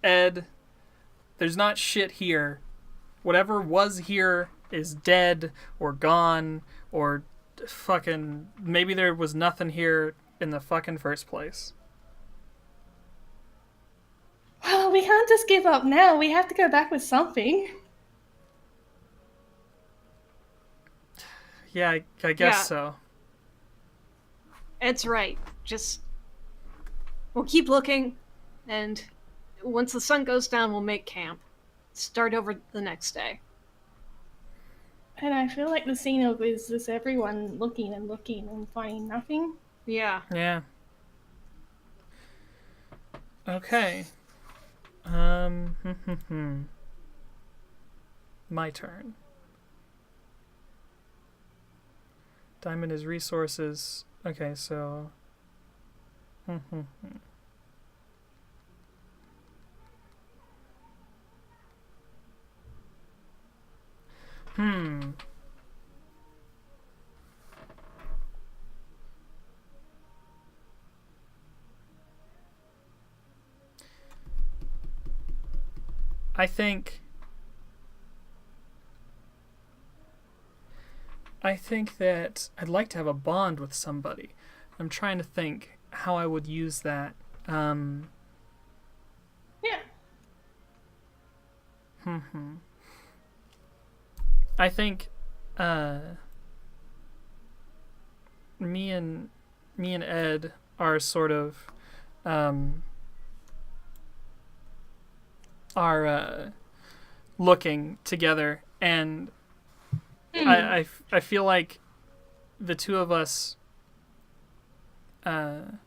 Ed. There's not shit here. Whatever was here is dead or gone or fucking. Maybe there was nothing here in the fucking first place. Well, we can't just give up now. We have to go back with something. Yeah, I guess so. Ed's right. Just we'll keep looking, and once the sun goes down, we'll make camp. Start over the next day. And I feel like the scene of is just everyone looking and finding nothing. Yeah. Yeah. Okay. My turn. Diamond is resources. Okay, so. I think that I'd like to have a bond with somebody. I'm trying to think how I would use that. Yeah. I think me and Ed are sort of are looking together, and I feel like the two of us are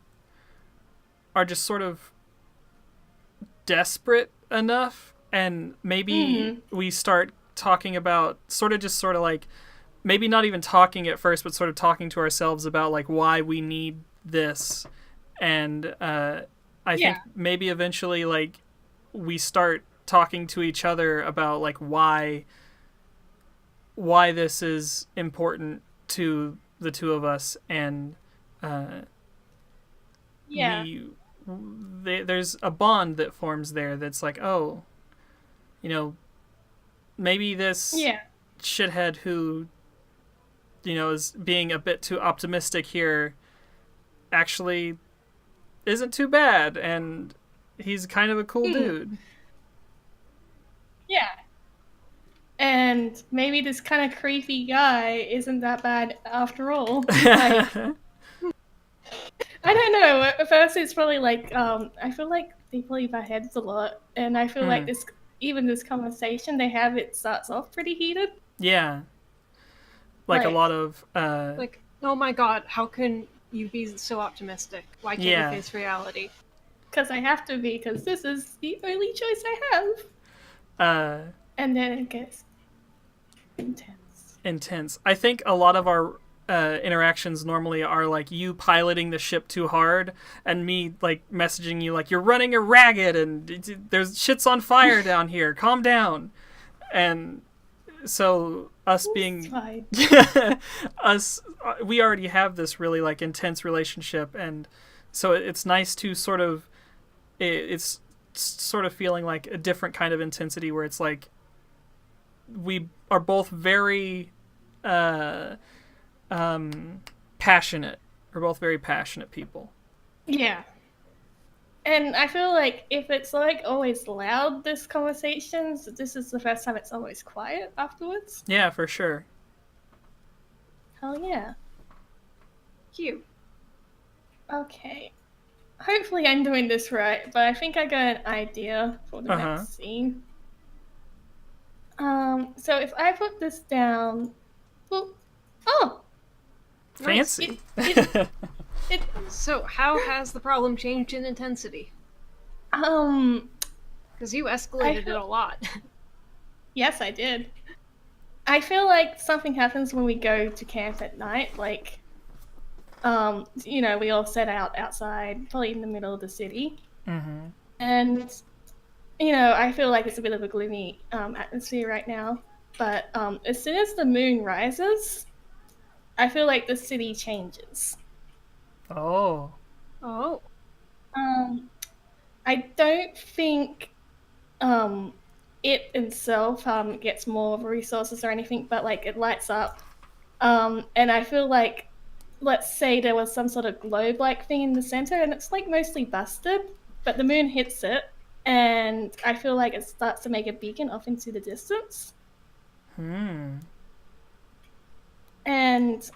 just sort of desperate enough, and maybe we start talking about sort of like maybe not even talking at first, but sort of talking to ourselves about like why we need this, and I think maybe eventually like we start talking to each other about like why this is important to the two of us, and there's a bond that forms there that's like, oh, you know, maybe this shithead who, you know, is being a bit too optimistic here actually isn't too bad, and he's kind of a cool dude. Yeah. And maybe this kind of creepy guy isn't that bad after all. Like, I don't know. At first, it's probably like I feel like people leave our heads a lot, and I feel like this conversation they have, it starts off pretty heated. Yeah. Like a lot of like, oh my god, how can you be so optimistic? Why can't you face reality? Because I have to be, because this is the only choice I have. And then it gets intense. I think a lot of our interactions normally are like you piloting the ship too hard and me like messaging you like you're running a ragged and there's shit's on fire down here, calm down. And so us being we already have this really like intense relationship, and so it's nice to sort of it's sort of feeling like a different kind of intensity where it's like we are both very passionate. We're both very passionate people. Yeah. And I feel like if it's like always loud, this conversations, this is the first time it's always quiet afterwards. Yeah, for sure. Hell yeah. Cute. Okay. Hopefully I'm doing this right, but I think I got an idea for the next scene. So if I put this down, well, fancy. So how has the problem changed in intensity? Because you escalated it a lot. Yes, I did. I feel like something happens when we go to camp at night, like, you know, we all set out outside, probably in the middle of the city. Mm-hmm. And, you know, I feel like it's a bit of a gloomy atmosphere right now. But as soon as the moon rises, I feel like the city changes. Oh. I don't think it itself gets more resources or anything, but like it lights up. And I feel like, let's say there was some sort of globe-like thing in the center, and it's like mostly busted, but the moon hits it, and I feel like it starts to make a beacon off into the distance. And,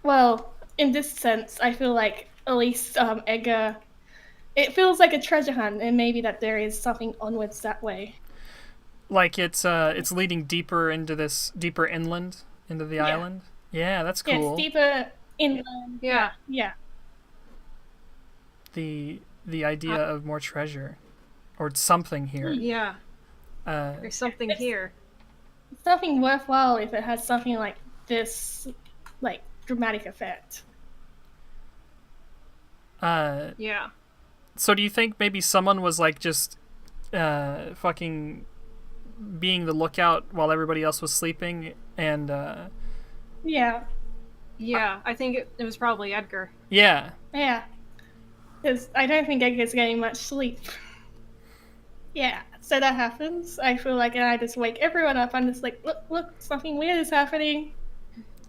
well, in this sense, I feel like at least Edgar, it feels like a treasure hunt, and maybe that there is something onwards that way. Like it's leading deeper inland into the island. Yeah, that's cool. Yeah, it's deeper inland. Yeah. The idea of more treasure, or something here. Yeah. There's something here. It's something worthwhile if it has something like this, like dramatic effect. Yeah. So do you think maybe someone was like just fucking being the lookout while everybody else was sleeping, and Yeah, I think it was probably Edgar. Yeah. Because I don't think Edgar's getting much sleep. Yeah, so that happens. I feel like, and I just wake everyone up. I'm just like, look, something weird is happening.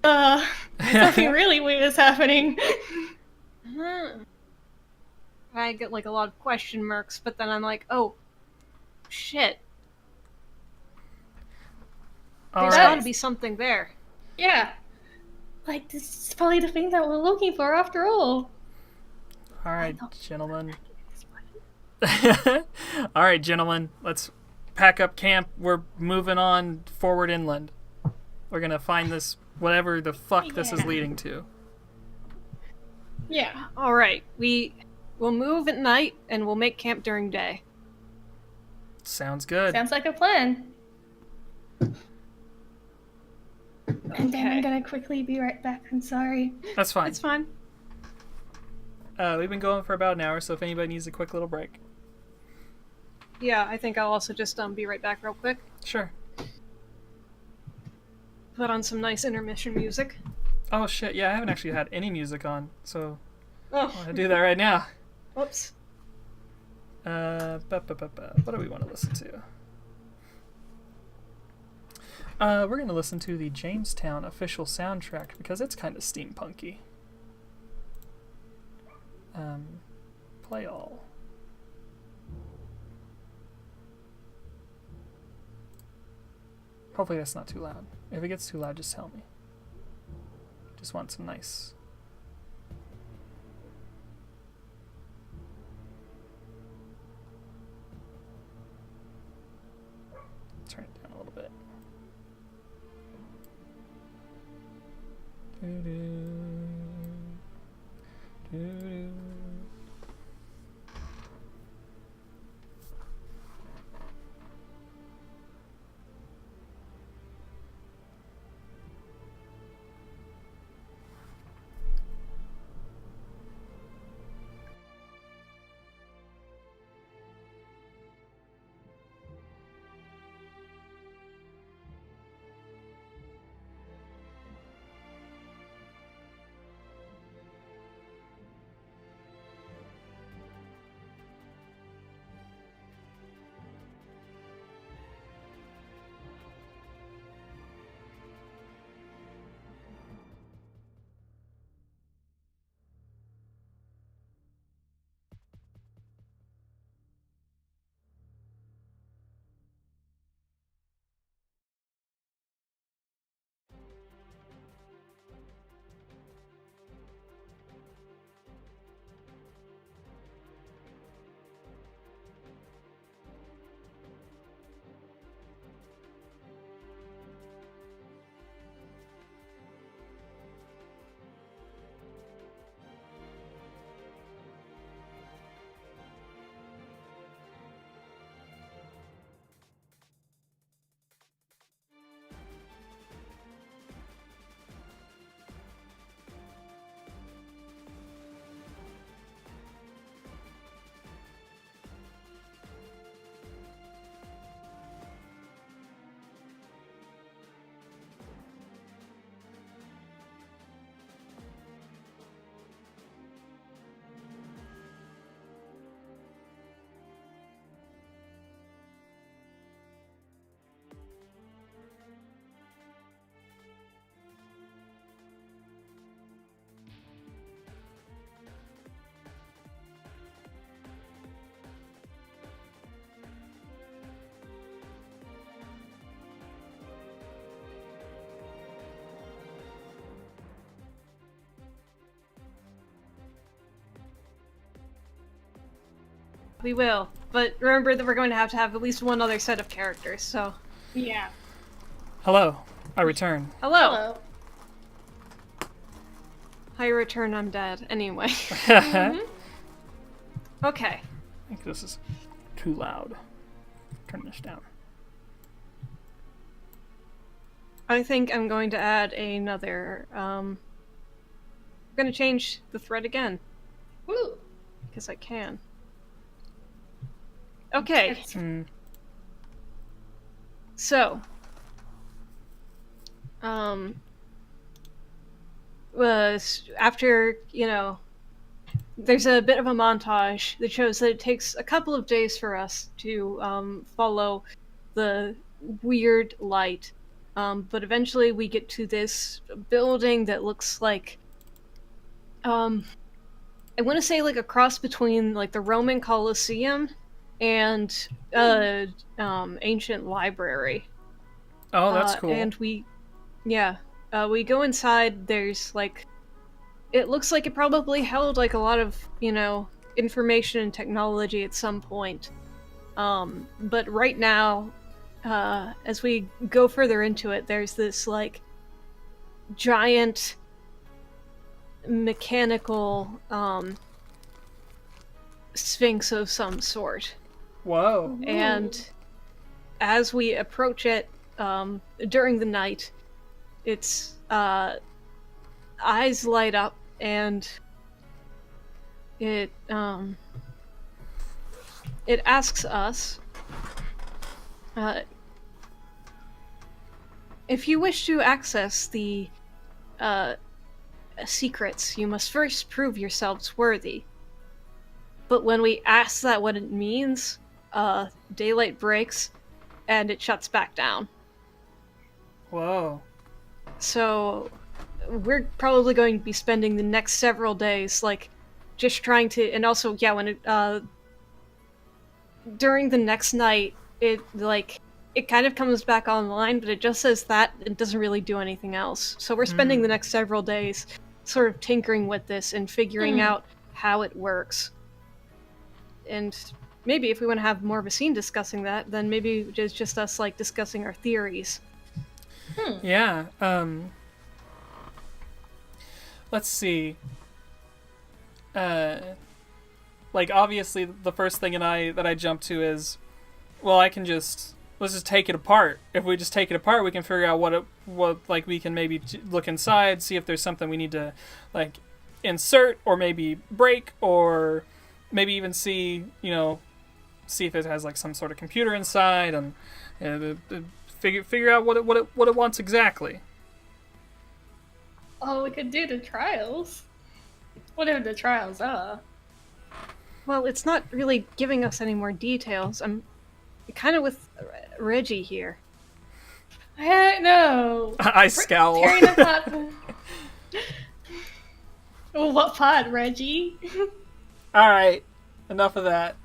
Something really weird is happening. I get like a lot of question marks, but then I'm like, oh, shit. There's gotta be something there. Yeah. Like, this is probably the thing that we're looking for after all. Alright, gentlemen. Alright, gentlemen. Let's pack up camp. We're moving on forward inland. We're gonna find this, whatever the fuck this is leading to. Yeah. Alright, we'll move at night, and we'll make camp during day. Sounds good. Sounds like a plan. And then I'm Okay. gonna quickly be right back. I'm sorry. That's fine. It's fine. We've been going for about an hour, so if anybody needs a quick little break. Yeah, I think I'll also just be right back real quick. Sure. Put on some nice intermission music. Oh shit, yeah, I haven't actually had any music on, so Oh, I'm gonna do that right now. whoops. What do we want to listen to? We're gonna listen to the Jamestown official soundtrack because it's kind of steampunky. Play all. Hopefully that's not too loud. If it gets too loud, just tell me. Just want some nice. Turn it down a little bit. Doo-doo. We will. But remember that we're going to have at least one other set of characters, so... Yeah. Hello, I return. Hello! Hello. I return, I'm dead. Anyway. I Okay. think this is too loud. Turn this down. I think I'm going to add another, I'm gonna change the thread again. Woo. Because I can. Okay. Hmm. So, after, there's a bit of a montage that shows that it takes a couple of days for us to follow the weird light. But eventually we get to this building that looks like, I want to say like a cross between like the Roman Colosseum and ancient library. Oh, that's cool. And we go inside. There's like, it looks like it probably held like a lot of information and technology at some point. But right now, as we go further into it, there's this like giant mechanical sphinx of some sort. Whoa. And as we approach it during the night, its eyes light up, and it asks us, if you wish to access the secrets, you must first prove yourselves worthy. But when we ask that what it means, daylight breaks, and it shuts back down. Whoa. So we're probably going to be spending the next several days, like, just trying to, and also, yeah, when it, during the next night, it kind of comes back online, but it just says that, it doesn't really do anything else. So we're spending the next several days sort of tinkering with this and figuring out how it works. And maybe if we want to have more of a scene discussing that, then maybe it's just us, like, discussing our theories. Yeah. Let's see. Like, obviously, the first thing that I jump to is, well, let's just take it apart. If we just take it apart, we can figure out what we can maybe look inside, see if there's something we need to, like, insert, or maybe break, or maybe even see if it has, like, some sort of computer inside, and figure out what it wants exactly. Oh, we could do the trials. Whatever the trials are. Well, it's not really giving us any more details. I'm kind of with Reggie here. I don't know. I scowl. Tearing apart. Well, what part, Reggie? All right, enough of that.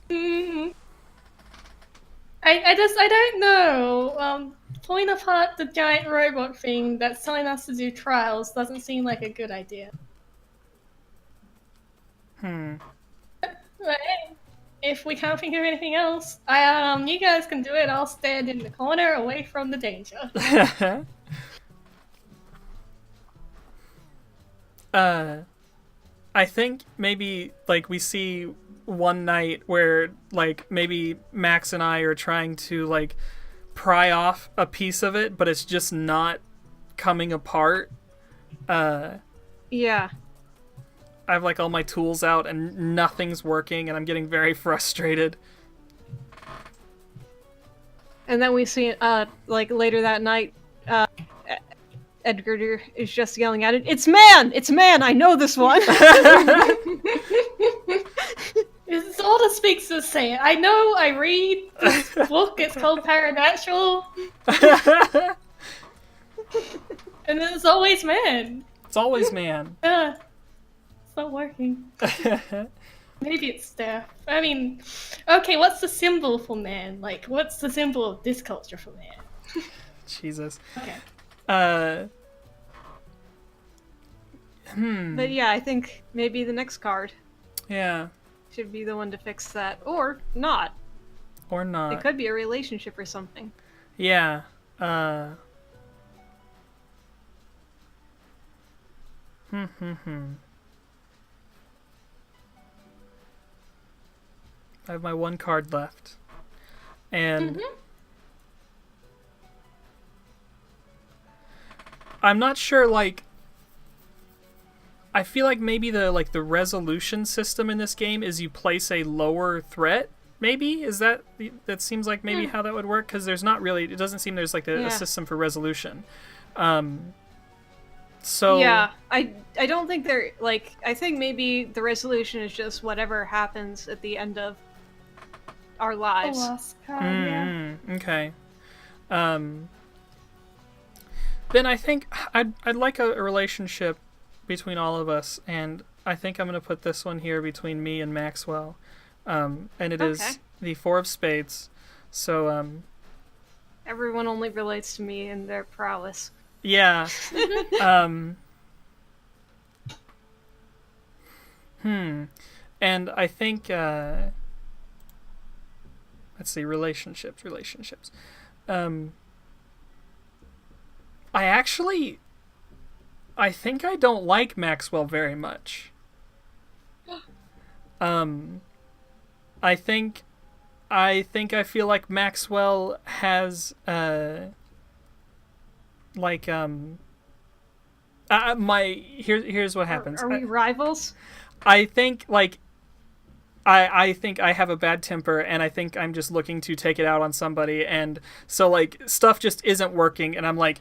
I don't know. Pulling apart the giant robot thing that's telling us to do trials doesn't seem like a good idea. But hey, if we can't think of anything else, you guys can do it. I'll stand in the corner away from the danger. I think maybe, like, we see one night where, like, maybe Max and I are trying to, like, pry off a piece of it, but it's just not coming apart. Yeah. I have, like, all my tools out and nothing's working, and I'm getting very frustrated. And then we see, like, later that night, Edgar is just yelling at it, "It's man! It's man! I know this one!" It's all the speakers say. I know, I read this book, it's called Paranatural. And then it's always man. It's always man. It's not working. Maybe it's staff. I mean, okay, what's the symbol for man? Like, what's the symbol of this culture for man? Jesus. Okay. But yeah, I think maybe the next card Yeah. should be the one to fix that. Or not. Or not. It could be a relationship or something. Yeah. I have my one card left. And I'm not sure, like, I feel like maybe the resolution system in this game is you place a lower threat. Maybe that seems like maybe how that would work, because there's not really, it doesn't seem there's like a system for resolution. So yeah, I don't think they're like, I think maybe the resolution is just whatever happens at the end of our lives. The last card, yeah. Okay. Then I think I'd like a relationship between all of us, and I think I'm going to put this one here between me and Maxwell. And it is the Four of Spades. So everyone only relates to me and their prowess. Yeah. And I think let's see, relationships. I think I don't like Maxwell very much. I feel like Maxwell has like here's what happens. Are we rivals? I think like I think I have a bad temper, and I think I'm just looking to take it out on somebody, and so like stuff just isn't working, and I'm like,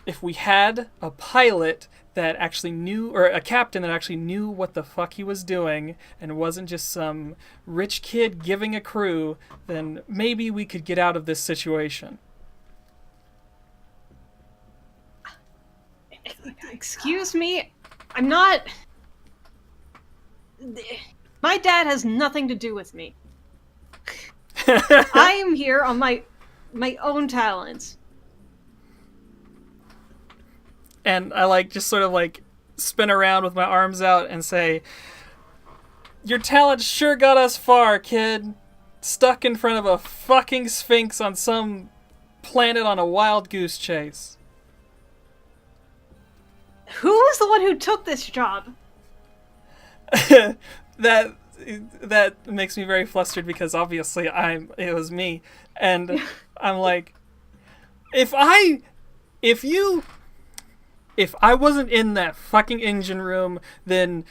if we had a pilot that actually knew, or a captain that actually knew what the fuck he was doing and wasn't just some rich kid giving a crew, then maybe we could get out of this situation. Excuse me? I'm not... My dad has nothing to do with me. I am here on my own talents. And I like just sort of like spin around with my arms out and say, your talent sure got us far, kid. Stuck in front of a fucking sphinx on some planet on a wild goose chase. Who was the one who took this job? that makes me very flustered because obviously it was me, and I'm like, if I wasn't in that fucking engine room, then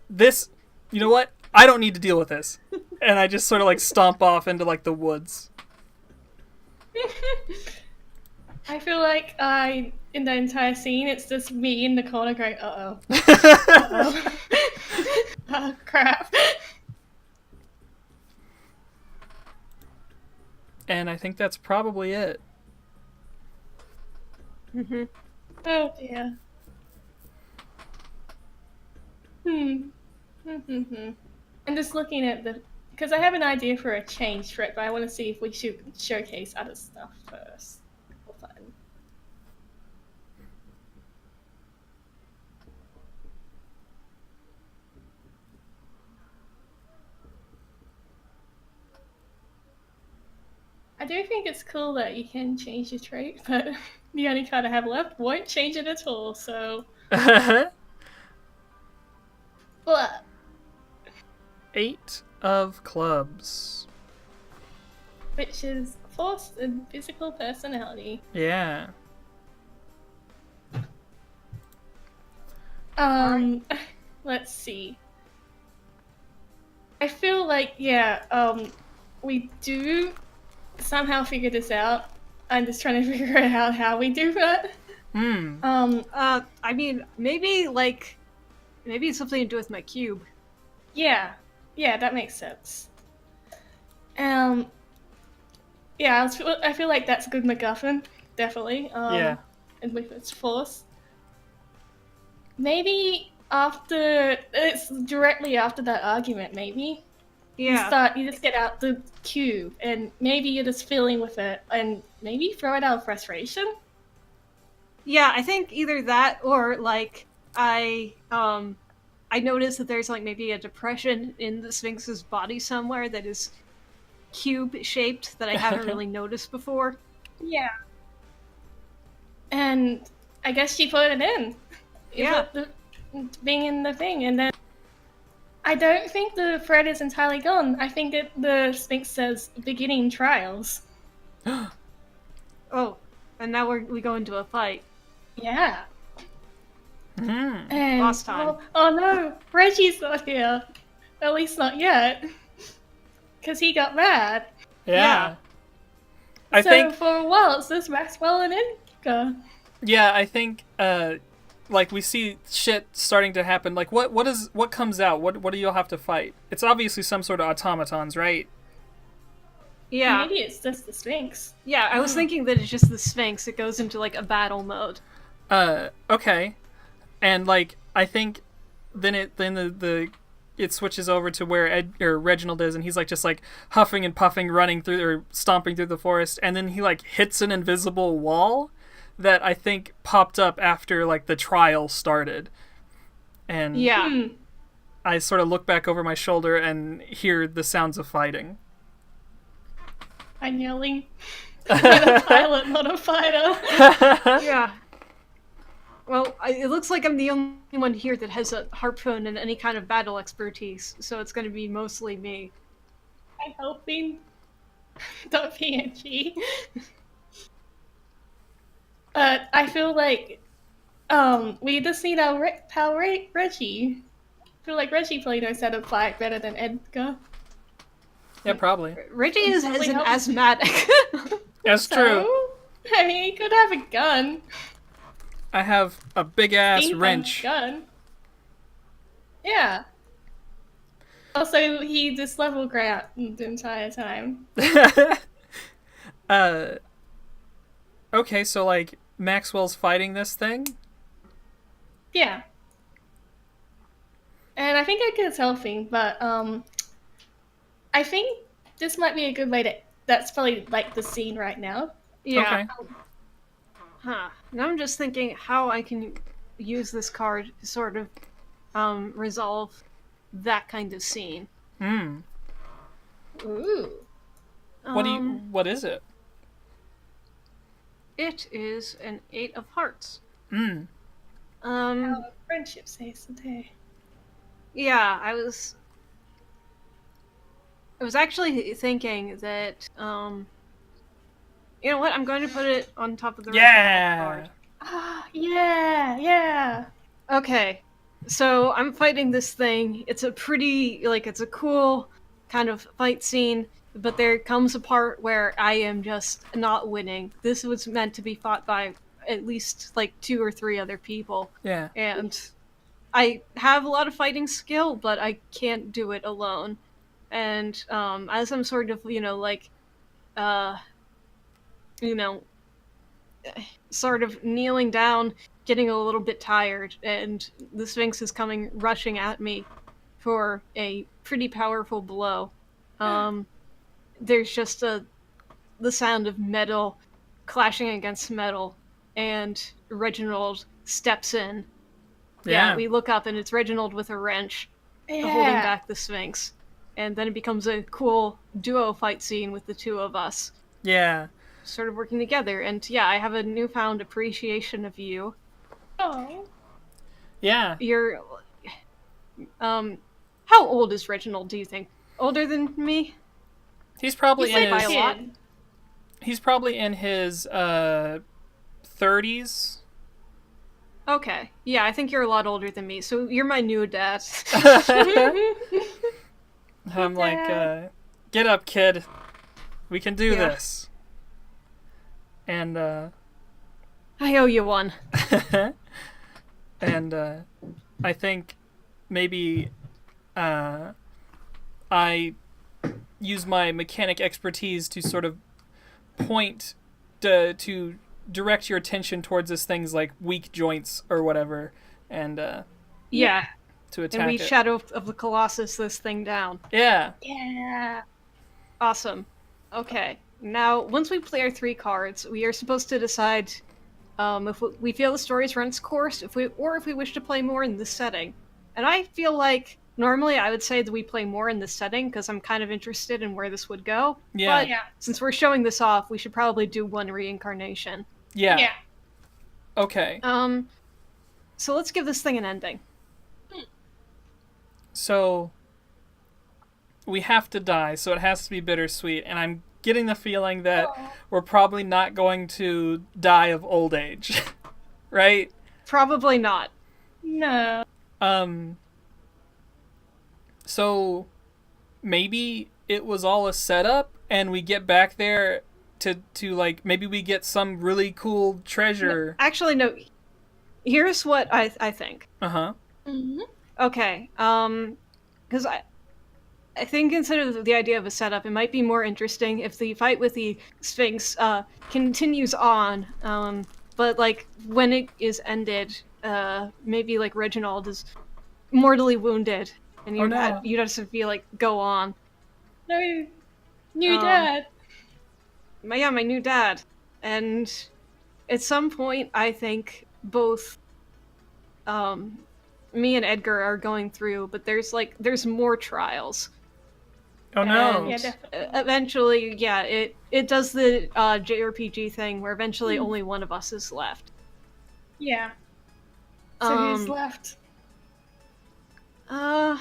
this, you know what? I don't need to deal with this. And I just sort of like stomp off into like the woods. I feel like in the entire scene, it's just me in the corner going, uh-oh. Uh-oh. Oh, crap. And I think that's probably it. Mm-hmm. Oh, dear. I'm just looking at because I have an idea for a change for it, but I want to see if we should showcase other stuff first. For fun. I do think it's cool that you can change your trait, but the only card I have left won't change it at all, so... But... 8 of clubs. Which is force and physical personality. Yeah. Let's see. I feel like, we do somehow figure this out. I'm just trying to figure out how we do that. I mean, maybe it's something to do with my cube. Yeah, that makes sense. I feel like that's a good MacGuffin, definitely. Yeah. And with its force. Maybe it's directly after that argument, maybe. Yeah. You just get out the cube, and maybe you're just feeling with it, and maybe throw it out of frustration? Yeah, I think either that or, like, I noticed that there's, like, maybe a depression in the Sphinx's body somewhere that is cube-shaped that I haven't really noticed before. Yeah. And I guess she put it in. Yeah. Being in the thing, and then I don't think the thread is entirely gone. I think the Sphinx says beginning trials. Oh, and now we go into a fight. Yeah. Mm. And Last time. Oh no, Reggie's not here. At least not yet. Because he got mad. Yeah. I So think, for a while, it's just Maxwell and Inga. yeah, I think, like, we see shit starting to happen. Like, what comes out? What do you all have to fight? It's obviously some sort of automatons, right? Yeah. Maybe it's just the Sphinx. Yeah, I was thinking that it's just the Sphinx. It goes into, like, a battle mode. Okay. And, like, I think then it switches over to where Reginald is, and he's, like, just, like, huffing and puffing, running through, or stomping through the forest, and then he, like, hits an invisible wall that I think popped up after, like, the trial started. And Yeah. I sort of look back over my shoulder and hear the sounds of fighting. I'm yelling. I'm a pilot, not a fighter. Yeah. Well, it looks like I'm the only one here that has a harpoon and any kind of battle expertise, so it's going to be mostly me. I'm helping. Don't PNG. I feel like we just need our Reggie. I feel like Reggie probably knows how to fight better than Edgar. Yeah, probably. Reggie is Probably an help. asthmatic. That's true. So, I mean, he could have a gun. I have a big ass Steampunk wrench. gun. Yeah. Also, he just level ground the entire time. Okay, so like Maxwell's fighting this thing. Yeah. And I think Edgar's helping, but I think this might be a good way to. That's probably like the scene right now. Yeah. Okay. Huh. Now I'm just thinking how I can use this card to sort of resolve that kind of scene. Hmm. Ooh. What is it? It is an 8 of hearts. Hmm. How friendship saves the day. Yeah, I was actually thinking that you know what? I'm going to put it on top of the Yeah. card. Ah, yeah. Okay. So I'm fighting this thing. It's a pretty it's a cool kind of fight scene, but there comes a part where I am just not winning. This was meant to be fought by at least like 2 or 3 other people. Yeah. And I have a lot of fighting skill, but I can't do it alone. And as I'm sort of, you know, sort of kneeling down, getting a little bit tired, and the Sphinx is coming rushing at me for a pretty powerful blow. There's just the sound of metal clashing against metal, and Reginald steps in. Yeah, we look up and it's Reginald with a wrench holding back the Sphinx. And then it becomes a cool duo fight scene with the 2 of us. Yeah. Sort of working together. And yeah, I have a newfound appreciation of you. Oh. Yeah. You're how old is Reginald, do you think? Older than me? He's probably in by his a lot. He's probably in his 30s. Okay. Yeah, I think you're a lot older than me. So you're my new dad. I'm like, get up, kid. We can do this. And I owe you one. and I think maybe I use my mechanic expertise to sort of point to direct your attention towards this thing's like weak joints or whatever, and Yeah. to attack And we it. Shadow of the Colossus this thing down. Yeah. Yeah. Awesome. Okay. Now, once we play our 3 cards, we are supposed to decide if we feel the story's run its course, if we wish to play more in this setting. And I feel like normally I would say that we play more in this setting because I'm kind of interested in where this would go. Yeah. But since we're showing this off, we should probably do 1 reincarnation. Yeah. Okay. So let's give this thing an ending. So we have to die, so it has to be bittersweet, and I'm getting the feeling that we're probably not going to die of old age. Right? Probably not. No. So maybe it was all a setup and we get back there to like maybe we get some really cool treasure. No, actually, no. Here's what I think. Uh-huh. Mm-hmm. Okay. Because I think instead of the idea of a setup, it might be more interesting if the fight with the Sphinx continues on. But like when it is ended, maybe like Reginald is mortally wounded, and you just feel like go on. No. New dad. My new dad, and at some point, I think both me and Edgar are going through, but there's more trials. Oh no. And Yeah, definitely. eventually, yeah, it does the JRPG thing where eventually only one of us is left. Yeah. So who's left? Well,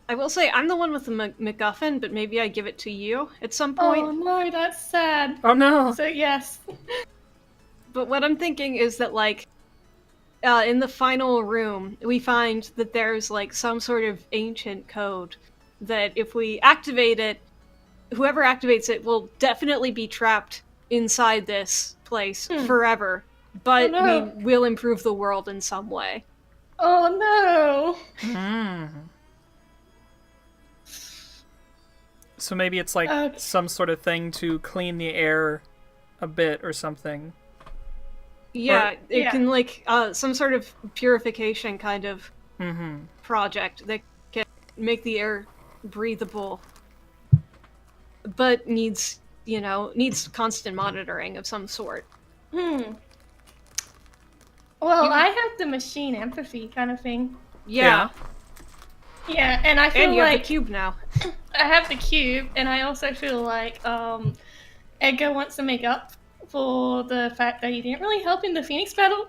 I will say I'm the one with the MacGuffin, but maybe I give it to you at some Oh point. no, that's sad. Oh no. So yes. But what I'm thinking is that, like, in the final room, we find that there's, like, some sort of ancient code that if we activate it, whoever activates it will definitely be trapped inside this place forever, but Oh, no. we will improve the world in some way. Oh no. Mm. So maybe it's like Okay. some sort of thing to clean the air a bit or something. Yeah, it yeah. can, like, some sort of purification kind of Mm-hmm. project that can make the air breathable, but needs constant monitoring of some sort. Well, I have the machine empathy kind of thing. Yeah. Yeah, and I feel And you have like the cube now. I have the cube, and I also feel like Edgar wants to make up for the fact that he didn't really help in the Sphinx battle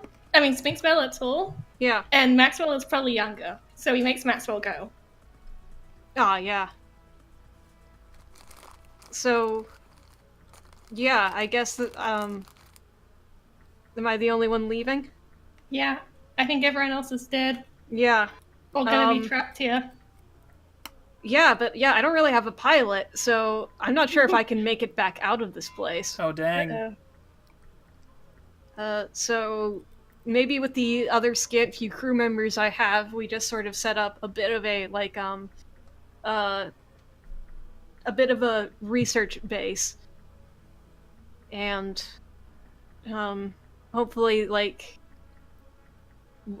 at all. Yeah. And Maxwell is probably younger, so he makes Maxwell go. Ah, yeah. So, yeah, I guess that, am I the only one leaving? Yeah, I think everyone else is dead Yeah. or gonna be trapped here. Yeah, but yeah, I don't really have a pilot, so I'm not sure if I can make it back out of this place. Oh dang. So maybe with the other scant few crew members I have, we just sort of set up a bit of a, like, a bit of a research base. And, hopefully, like,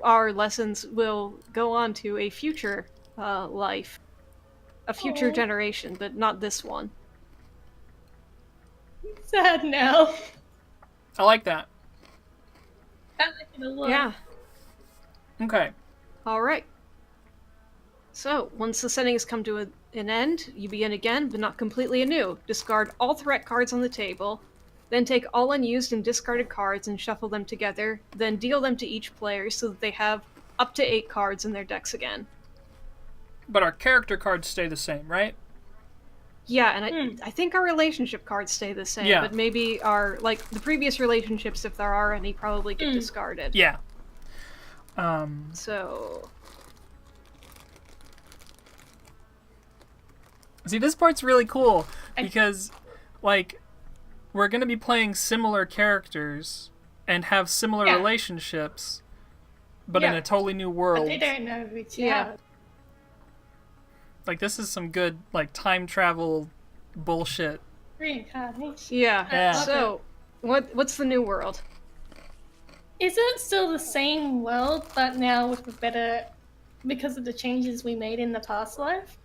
our lessons will go on to a future, life. A future generation, but not this one. Sad now. I like that. I like it a lot. Yeah. Okay. Alright. So, once the settings come to an end, you begin again, but not completely anew. Discard all threat cards on the table, then take all unused and discarded cards and shuffle them together, then deal them to each player so that they have up to 8 cards in their decks again. But our character cards stay the same, right? Yeah, and I think our relationship cards stay the same, Yeah. but maybe our, like, the previous relationships, if there are any, probably get discarded. Yeah. So... See, this part's really cool because, like, we're going to be playing similar characters and have similar relationships, but in a totally new world. But they don't know each other. Yeah. Like, this is some good, like, time travel bullshit. Reincarnation. Yeah. Yeah. So, what's the new world? Is it still the same world, but now with a better... because of the changes we made in the past life?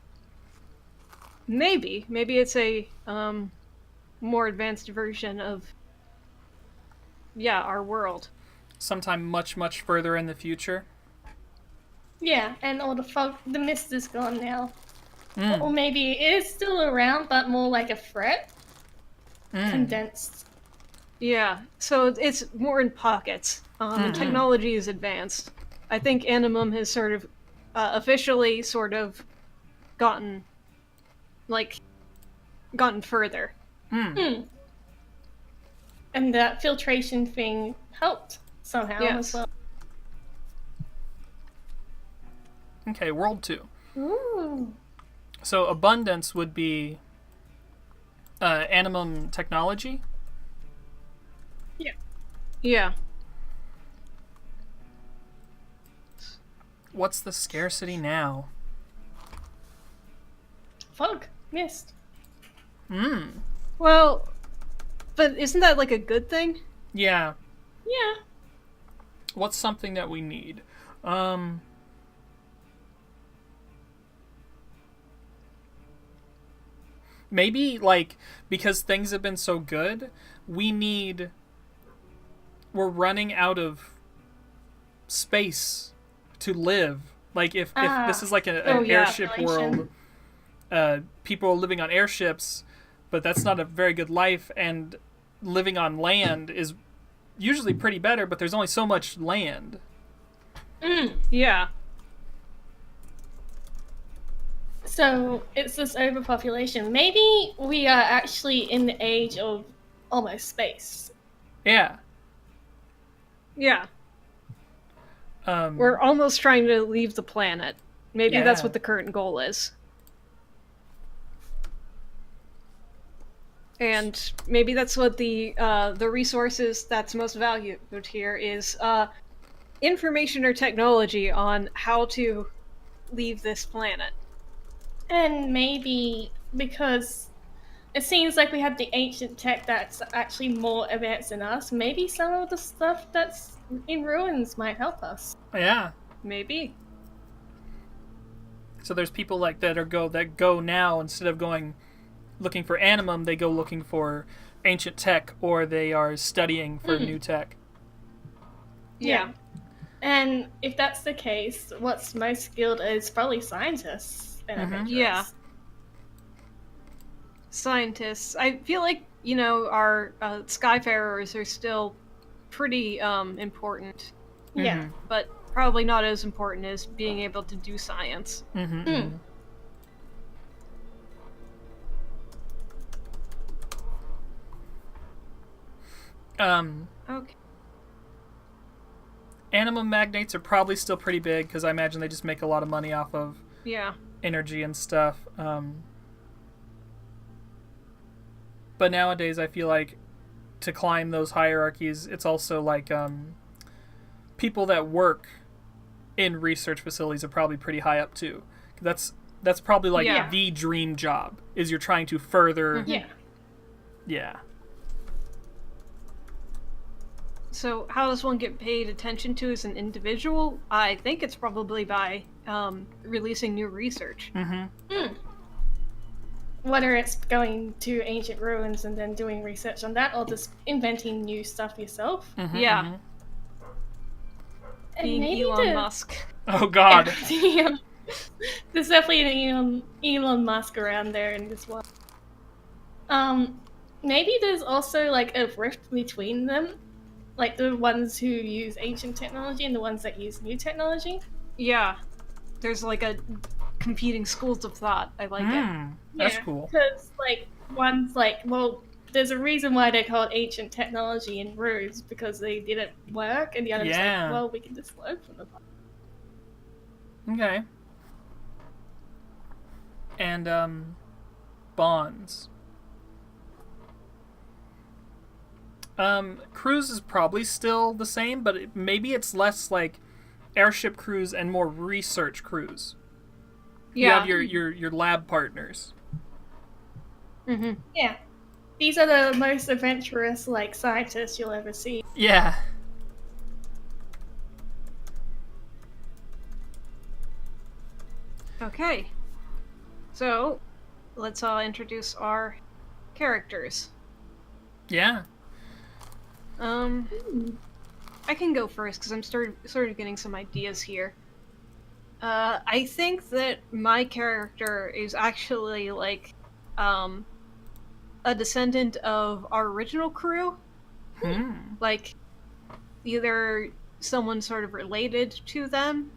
Maybe. Maybe it's a, more advanced version of, our world. Sometime much, much further in the future. Yeah, and all the fog, the mist is gone now. Or maybe it is still around, but more like a threat. Condensed. Yeah, so it's more in pockets. And technology is advanced. I think Animum has sort of, officially sort of gotten further. And that filtration thing helped somehow as well. Okay, world 2. Ooh. So abundance would be animum technology. Yeah. What's the scarcity now? Fog. Mist. Well, but isn't that like a good thing? Yeah. Yeah. What's something that we need? Maybe, like, because things have been so good, we're running out of space to live. Like, if this is like an airship world, people are living on airships, but that's not a very good life, and living on land is usually pretty better, but there's only so much land. Yeah. So it's this overpopulation. Maybe we are actually in the age of almost space. Yeah. Yeah. Um, We're almost trying to leave the planet. Maybe that's Yeah. what the current goal is. And maybe that's what the resources that's most valued here is information or technology on how to leave this planet. And maybe because it seems like we have the ancient tech that's actually more advanced than us, maybe some of the stuff that's in ruins might help us. yeah. Maybe. So there's people like that go now, instead of going looking for animum, they go looking for ancient tech, or they are studying for new tech. Yeah. And if that's the case, what's most skilled is probably scientists and adventurers. Yeah. Scientists. I feel like, our Skyfarers are still pretty important, Yeah. but probably not as important as being able to do science. Okay. Animum magnates are probably still pretty big, because I imagine they just make a lot of money off of energy and stuff. But nowadays, I feel like to climb those hierarchies, it's also like people that work in research facilities are probably pretty high up too. That's probably like the dream job, is you're trying to further. Yeah. So how does one get paid attention to as an individual? I think it's probably by releasing new research. Whether it's going to ancient ruins and then doing research on that, or just inventing new stuff yourself. And being Elon Musk. Oh God. There's definitely an Elon Musk around there in this world. Maybe there's also like a rift between them, like the ones who use ancient technology and the ones that use new technology. Yeah, there's like a competing schools of thought. I like it. That's cool. Because like one's like, well, there's a reason why they're called ancient technology and rules, because they didn't work, and the other's like, well, we can just learn from them. Okay. And bonds. Cruise is probably still the same, but maybe it's less like airship cruise and more research cruise. You have your lab partners. Yeah. These are the most adventurous, like, scientists you'll ever see. Yeah. Okay. So, let's introduce our characters. Yeah. I can go first because I'm sort of getting some ideas here. I think that my character is actually like a descendant of our original crew. Like either someone sort of related to them,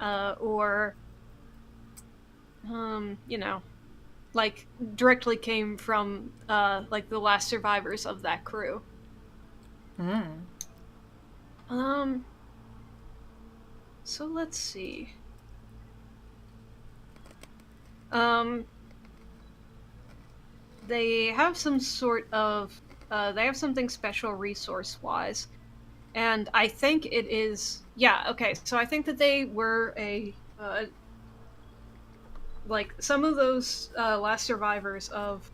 or like directly came from like the last survivors of that crew. So let's see. They have some sort of they have something special resource-wise. And I think it is so I think that they were a like some of those last survivors of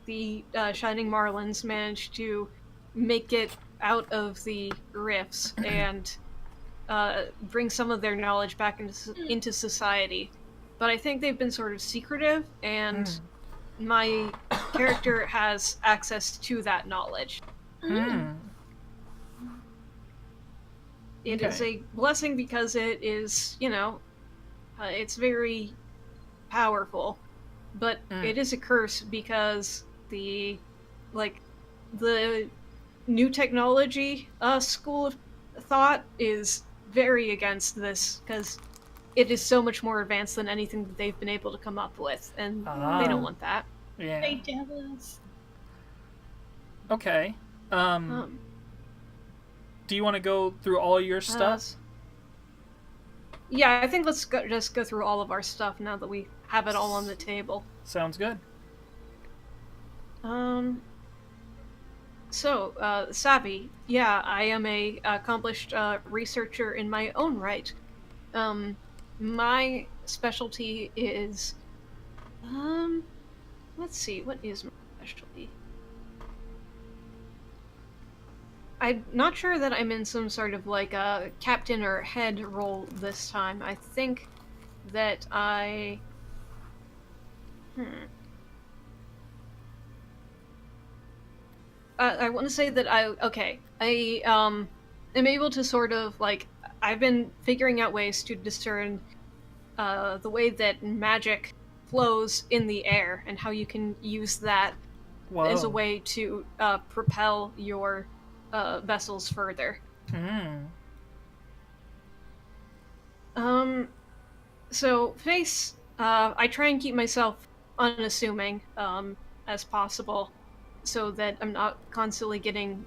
the Shining Marlins managed to make it out of the rifts and bring some of their knowledge back into society. But I think they've been sort of secretive, and my character has access to that knowledge. It is a blessing because it is, it's very powerful, but it is a curse because the new technology school of thought is very against this, because it is so much more advanced than anything that they've been able to come up with, and they don't want that. Yeah. They jealous. Okay. Do you want to go through all your stuff? Yeah, I think let's just go through all of our stuff now that we have it all on the table. Sounds good. So, Savvy, yeah, I am a accomplished researcher in my own right. My specialty is, let's see, what is my specialty? I'm not sure that I'm in some sort of like a captain or head role this time. I think that I want to say that I am able to sort of like I've been figuring out ways to discern the way that magic flows in the air and how you can use that as a way to propel your vessels further. So Face, I try and keep myself unassuming as possible, so that I'm not constantly getting,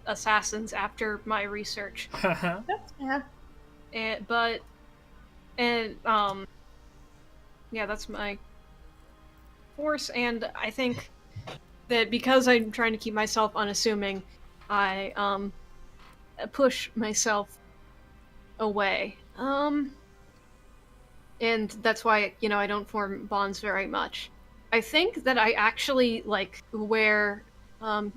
assassins after my research. That's fair. Yeah, that's my force, and I think that because I'm trying to keep myself unassuming, I push myself away. And that's why, I don't form bonds very much. I think that I actually, wear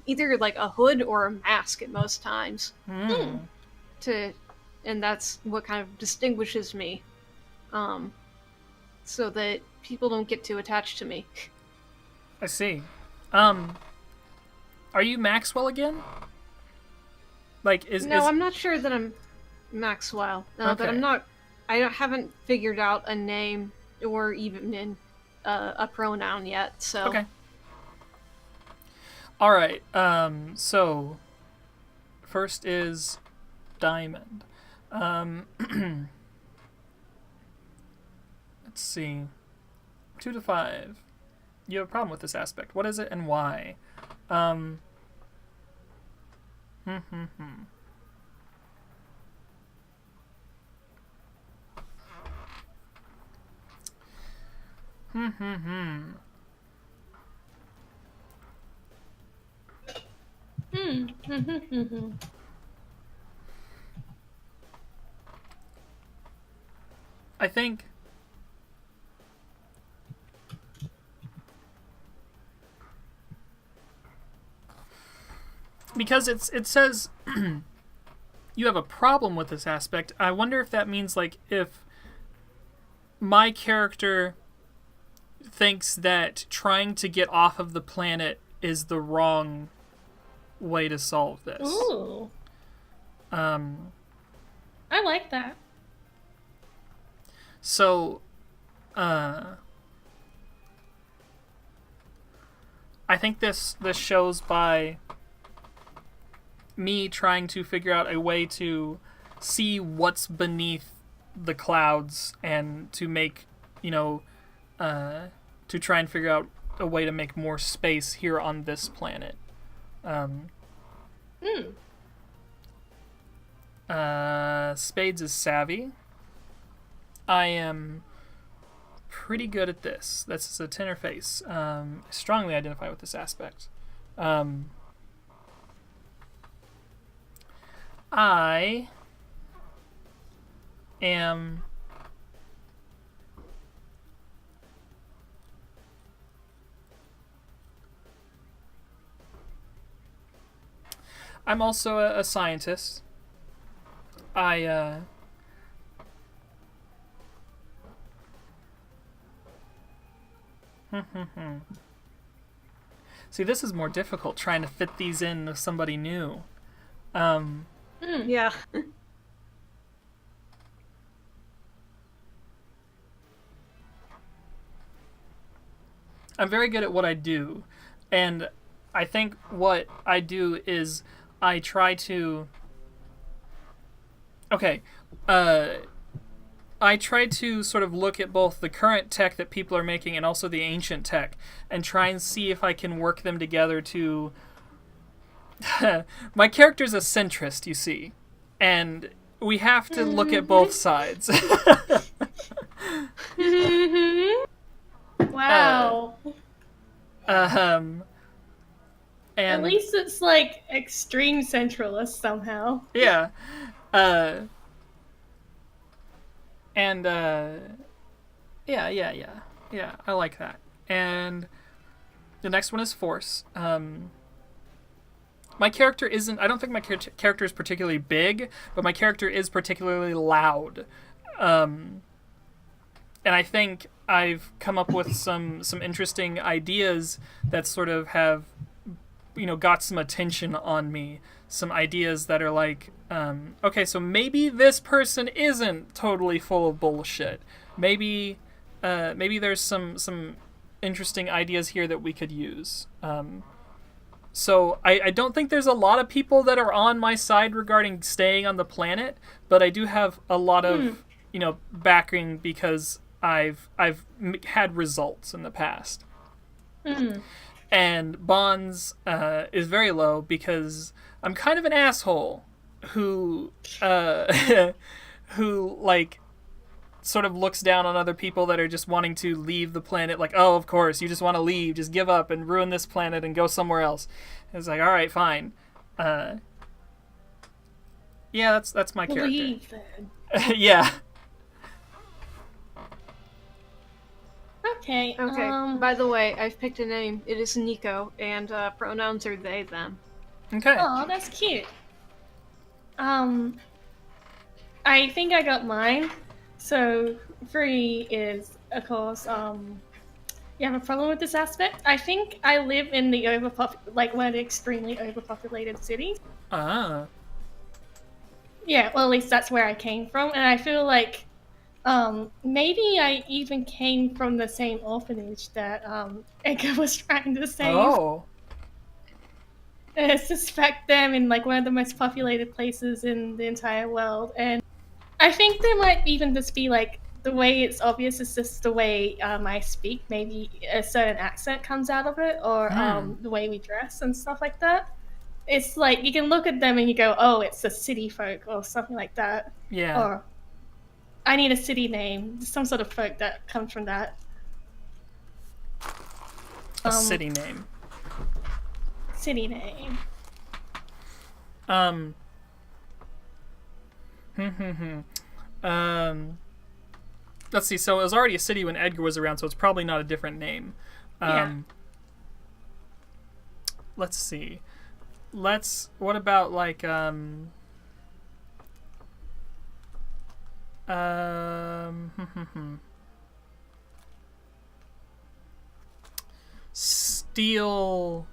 either, a hood or a mask at most times. And that's what kind of distinguishes me. So that people don't get too attached to me. I see. Are you Maxwell again? I'm not sure that I'm Maxwell. Okay. But I haven't figured out a name or even a pronoun yet, so... Okay. Alright, so... First is Diamond. Let's see. 2 to 5. You have a problem with this aspect. What is it and why? I think because it says you have a problem with this aspect. I wonder if that means if my character thinks that trying to get off of the planet is the wrong way to solve this. Ooh. I like that. So, I think this shows by me trying to figure out a way to see what's beneath the clouds and to make, to try and figure out a way to make more space here on this planet. Spades is savvy. I am pretty good at this. That's a tenor face. I strongly identify with this aspect. I am I'm also a scientist. See, this is more difficult, trying to fit these in with somebody new. Yeah. I'm very good at what I do, and I think what I do is I try to... Okay, I try to sort of look at both the current tech that people are making and also the ancient tech, and try and see if I can work them together to. My character's a centrist, you see, and we have to look at both sides. Wow. And At least it's like extreme centralist somehow. yeah. And yeah, I like that. And the next one is force. My character isn't. I don't think my character is particularly big, but my character is particularly loud. And I think I've come up with some interesting ideas that sort of have, got some attention on me. Some ideas that are like, okay, so maybe this person isn't totally full of bullshit. Maybe there's some interesting ideas here that we could use. So I don't think there's a lot of people that are on my side regarding staying on the planet, but I do have a lot of backing because I've had results in the past. And Bonds is very low because I'm kind of an asshole who who like sort of looks down on other people that are just wanting to leave the planet. Like, oh, of course, you just want to leave, just give up and ruin this planet and go somewhere else. And it's like, all right, fine. Yeah, that's my character. Leave then. Yeah. Okay. Okay. By the way, I've picked a name. It is Nico, and pronouns are they, them. Okay. Oh, that's cute. I think I got mine. So, free is, of course, you have a problem with this aspect? I think I live in the one of the extremely overpopulated cities. Ah. Yeah, well, at least that's where I came from, and I feel like maybe I even came from the same orphanage that Edgar was trying to save. Oh. And I suspect them in like one of the most populated places in the entire world, and I think there might even just be like the way it's obvious is just the way I speak. Maybe a certain accent comes out of it, or the way we dress and stuff like that. It's like you can look at them and you go, "Oh, it's a city folk" or something like that. Yeah. Or I need a city name, some sort of folk that comes from that. A city name. City name. Let's see. So it was already a city when Edgar was around, so it's probably not a different name. Yeah. Let's see. What about like steel,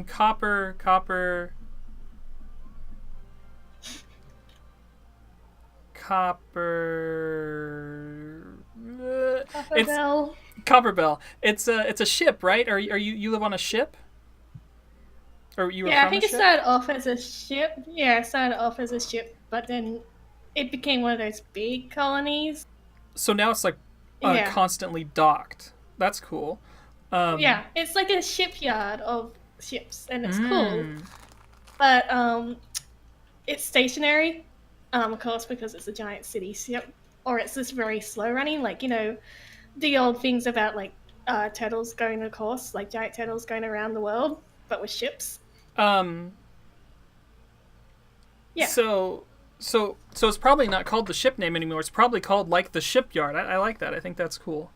copper. Copper it's Bell. Copperbell. It's a ship, right? Are you live on a ship? Or you were Yeah, from I think a it ship? started off as a ship. Yeah, it started off as a ship, but then it became one of those big colonies. So now it's like Yeah. constantly docked. That's cool. Yeah, it's like a shipyard of ships, and it's cool. But it's stationary, of course, because it's a giant city ship, or it's just very slow running. Like the old things about like turtles going across, like giant turtles going around the world, but with ships. Yeah. So it's probably not called the ship name anymore. It's probably called like the shipyard. I like that. I think that's cool.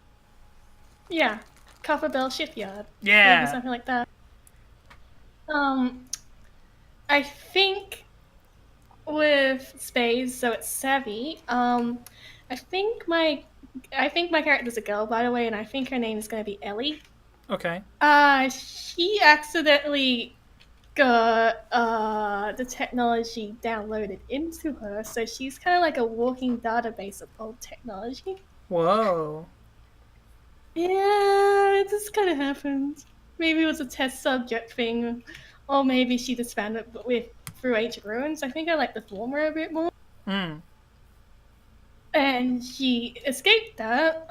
Yeah, Copperbell Shipyard. Yeah. Maybe something like that. I think with Spades, so it's Savvy. I think my character's a girl, by the way, and I think her name is going to be Ellie. Okay. She accidentally got the technology downloaded into her, so she's kind of like a walking database of old technology. Whoa. Yeah, it just kind of happened. Maybe it was a test subject thing, or maybe she just found it through ancient ruins. I think I like the former a bit more. and she escaped that.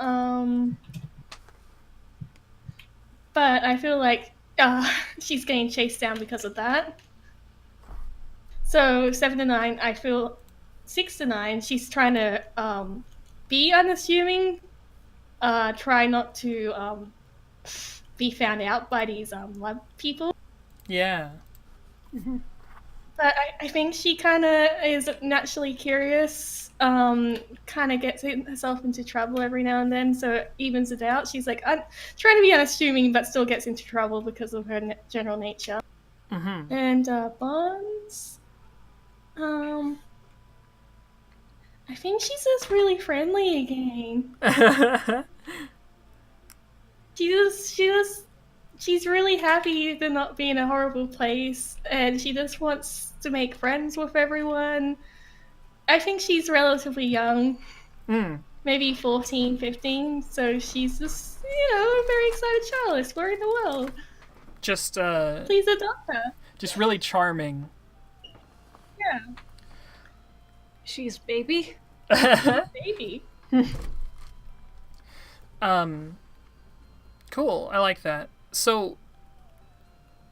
But I feel like she's getting chased down because of that. So 7 to 9, I feel 6 to 9. She's trying to be unassuming, try not to be found out by these lab people. Yeah. But I think she kind of is naturally curious, kind of gets herself into trouble every now and then, so it evens it out. She's like, I'm trying to be unassuming, but still gets into trouble because of her general nature. Mm-hmm. And Bonds, I think she's just really friendly again. She's really happy to not be in a horrible place, and she just wants to make friends with everyone. I think she's relatively young, maybe 14, 15, so she's just, a very excited child exploring the world. Just, Please adopt her. just really charming. Yeah. She's baby. Baby. Cool. I like that. So,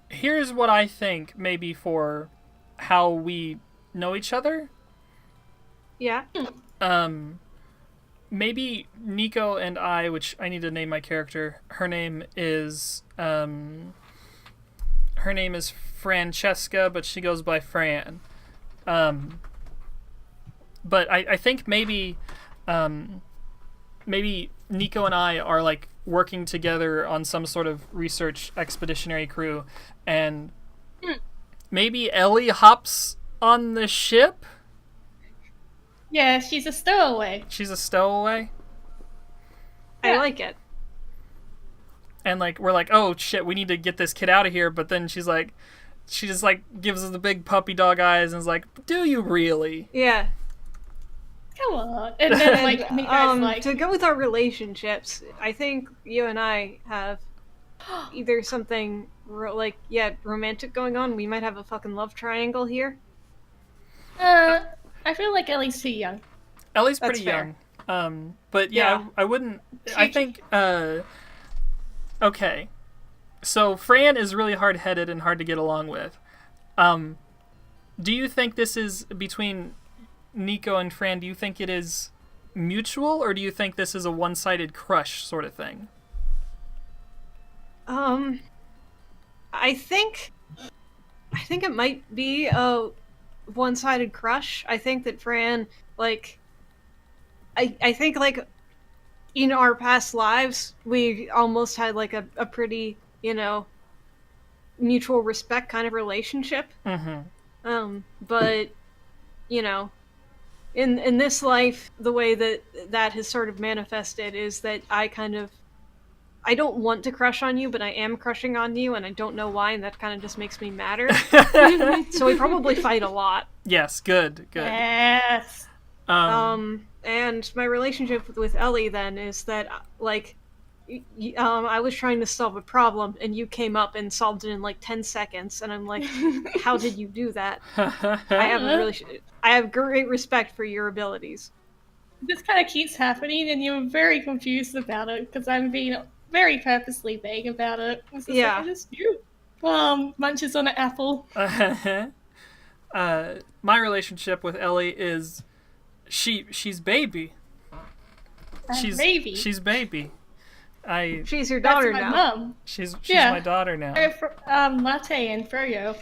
here's what I think maybe for how we know each other. Yeah. Maybe Nico and I, which I need to name my character. Her name is Francesca, but she goes by Fran. But I think maybe Nico and I are like working together on some sort of research expeditionary crew, and maybe Ellie hops on the ship. Yeah, she's a stowaway. She's a stowaway. I like it. And like we're like, oh shit, we need to get this kid out of here. But then she just like gives us the big puppy dog eyes and is like, do you really? Yeah. Come on. And then like Nico's like, to go with our relationships, I think you and I have either something romantic going on. We might have a fucking love triangle here. I feel like Ellie's too young. Ellie's That's pretty fair. young. But yeah, I wouldn't. I think. Okay. So Fran is really hard-headed and hard to get along with. Do you think this is between Nico and Fran? Do you think it is mutual, or do you think this is a one-sided crush sort of thing? I think it might be a one-sided crush. I think that Fran, like, I think, like, in our past lives, we almost had, like, a pretty, mutual respect kind of relationship. Mm-hmm. But, in this life, the way that has sort of manifested is that I don't want to crush on you, but I am crushing on you, and I don't know why, and that kind of just makes me madder. So we probably fight a lot. Yes, good. Yes. And my relationship with Ellie then is that, like, I was trying to solve a problem, and you came up and solved it in like 10 seconds, and I'm like, how did you do that? I have great respect for your abilities. This kind of keeps happening, and you're very confused about it because I'm being very purposely vague about it. It's just Yeah. like, I just knew. Munches on an apple. My relationship with Ellie is she's baby. Baby. She's baby. She's your daughter That's my now. mum. She's Yeah. my daughter now. Latte and Froyo.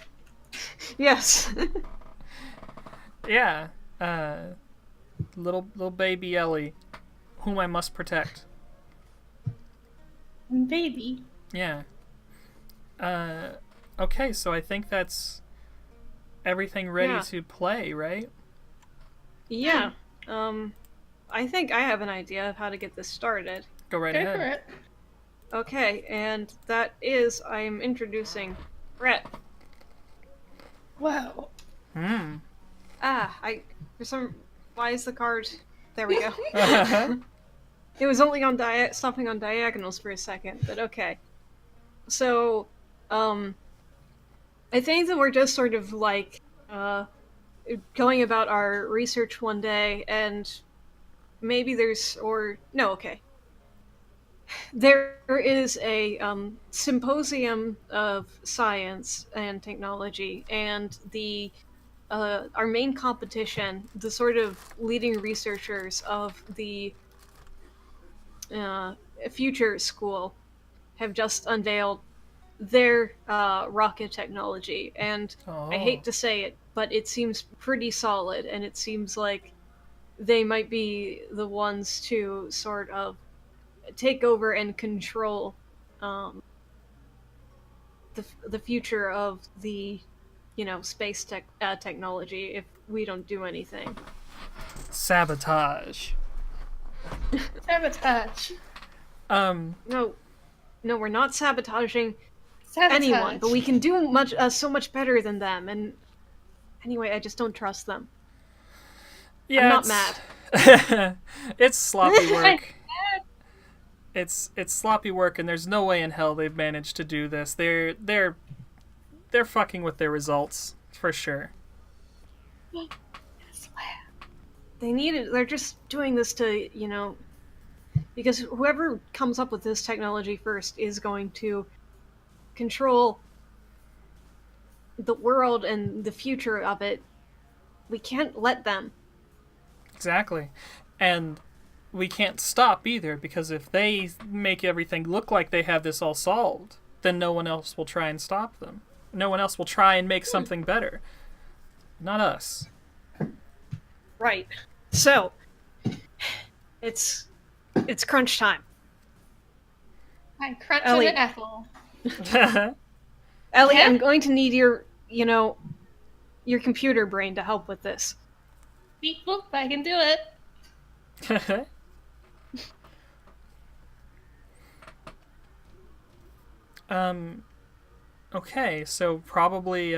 Yes. Yeah. Little baby Ellie, whom I must protect. Baby. Yeah. Okay, so I think that's everything ready to play, right? Yeah. I think I have an idea of how to get this started. Go right Go ahead. for it. Okay, and that is I'm introducing Brett. Wow. Why is the card? There we go. It was only on stopping on diagonals for a second, but okay. So, I think that we're just sort of like going about our research one day, and maybe there's, or no, okay. There is a symposium of science and technology, and the our main competition, the sort of leading researchers of the uh, future school, have just unveiled their rocket technology, and I Oh. hate to say it, but it seems pretty solid, and it seems like they might be the ones to sort of take over and control um, the future of the space technology if we don't do anything. Sabotage. Sabotage. No, no, we're not sabotaging Sabotage. anyone, but we can do so much better than them. And anyway, I just don't trust them. Yeah, I'm not mad. It's sloppy work. It's sloppy work, and there's no way in hell they've managed to do this. They're fucking with their results for sure. I swear. They need it. They're just doing this to, because whoever comes up with this technology first is going to control the world and the future of it. We can't let them. Exactly. And we can't stop either, because if they make everything look like they have this all solved, then no one else will try and stop them. No one else will try and make something better. Not us. Right. So, it's crunch time. I'm crunching Ellie. an apple. Ellie, Yeah? I'm going to need your computer brain to help with this. Beep boop, I can do it. Okay, so probably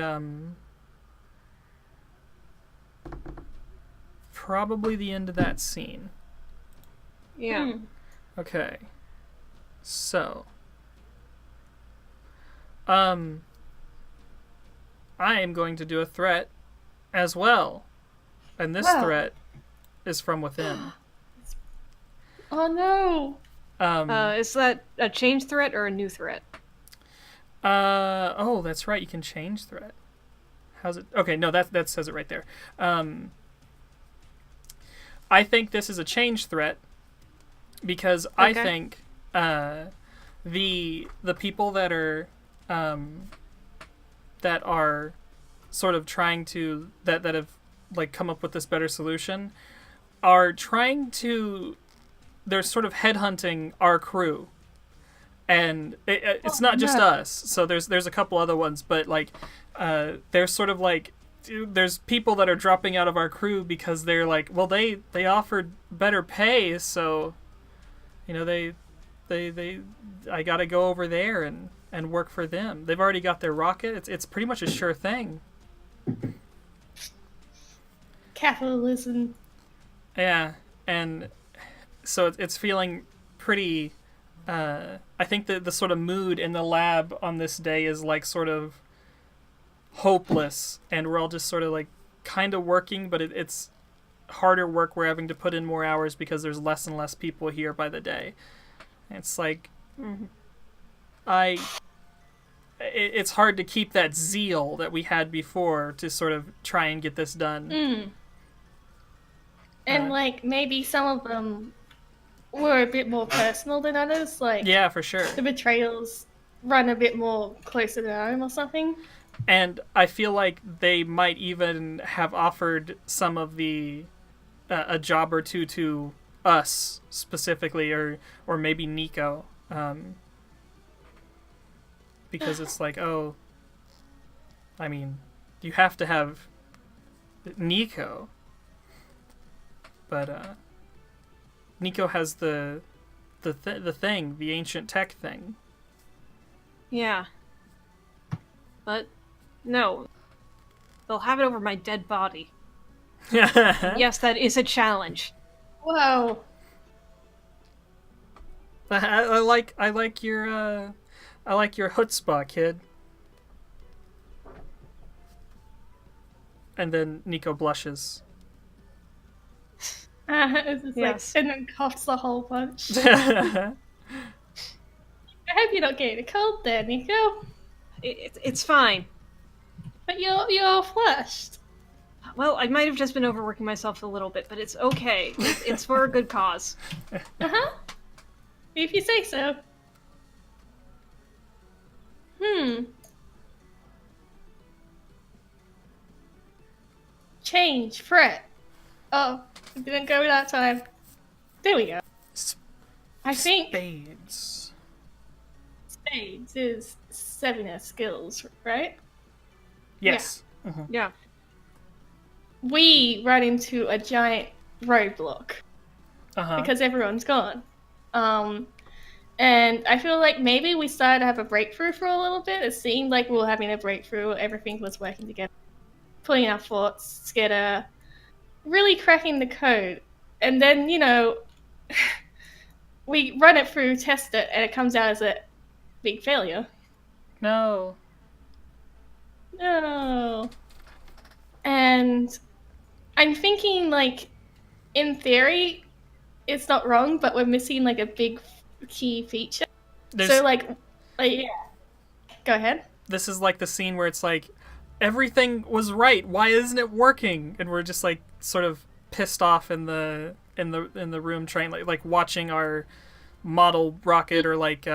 the end of that scene. Yeah. Okay. So I am going to do a threat as well. And this Wow. threat is from within. Oh no. Is that a change threat or a new threat? Oh, that's right. You can change threat. How's it? Okay, no, that says it right there. I think this is a change threat because I think the people that are sort of trying to that have like come up with this better solution are trying to they're sort of headhunting our crew. And it's not just us. So there's a couple other ones, but like there's sort of like there's people that are dropping out of our crew because they're like, well, they offered better pay, so they I got to go over there and work for them. They've already got their rocket. It's pretty much a sure thing. Capitalism. Yeah, and so it's feeling pretty. I think that the sort of mood in the lab on this day is like sort of hopeless, and we're all just sort of like kind of working, but it's harder work. We're having to put in more hours because there's less and less people here by the day. And it's like it's hard to keep that zeal that we had before to sort of try and get this done. And like maybe some of them were a bit more personal than others. Like Yeah, for sure. the betrayals run a bit more closer to home or something. And I feel like they might even have offered some of the a job or two to us specifically, or maybe Nico, because it's like, oh, I mean, you have to have Nico, but Nico has the thing, the ancient tech thing. Yeah. But no. They'll have it over my dead body. Yes, that is a challenge. Whoa. I like your chutzpah, kid. And then Nico blushes. It's just Yes. like, and then coughs a whole bunch. I hope you're not getting a cold there, Nico. It's fine. But you're all flushed. Well, I might have just been overworking myself a little bit, but it's okay. It's for a good cause. Uh-huh. If you say so. Change, fret. Oh, it didn't go that time. There we go. I think Spades. spades is 7 skills, right? Yes. Yeah. We run into a giant roadblock Uh-huh. because everyone's gone. And I feel like maybe we started to have a breakthrough for a little bit. It seemed like we were having a breakthrough. Everything was working together. Putting our thoughts together. Really cracking the code. And then, we run it through, test it, and it comes out as a big failure. No. No. And I'm thinking, like, in theory, it's not wrong, but we're missing, like, a big key feature. So, like, yeah. Go ahead. This is like the scene where it's like, everything was right. Why isn't it working? And we're just like sort of pissed off in the room, trying like watching our model rocket or like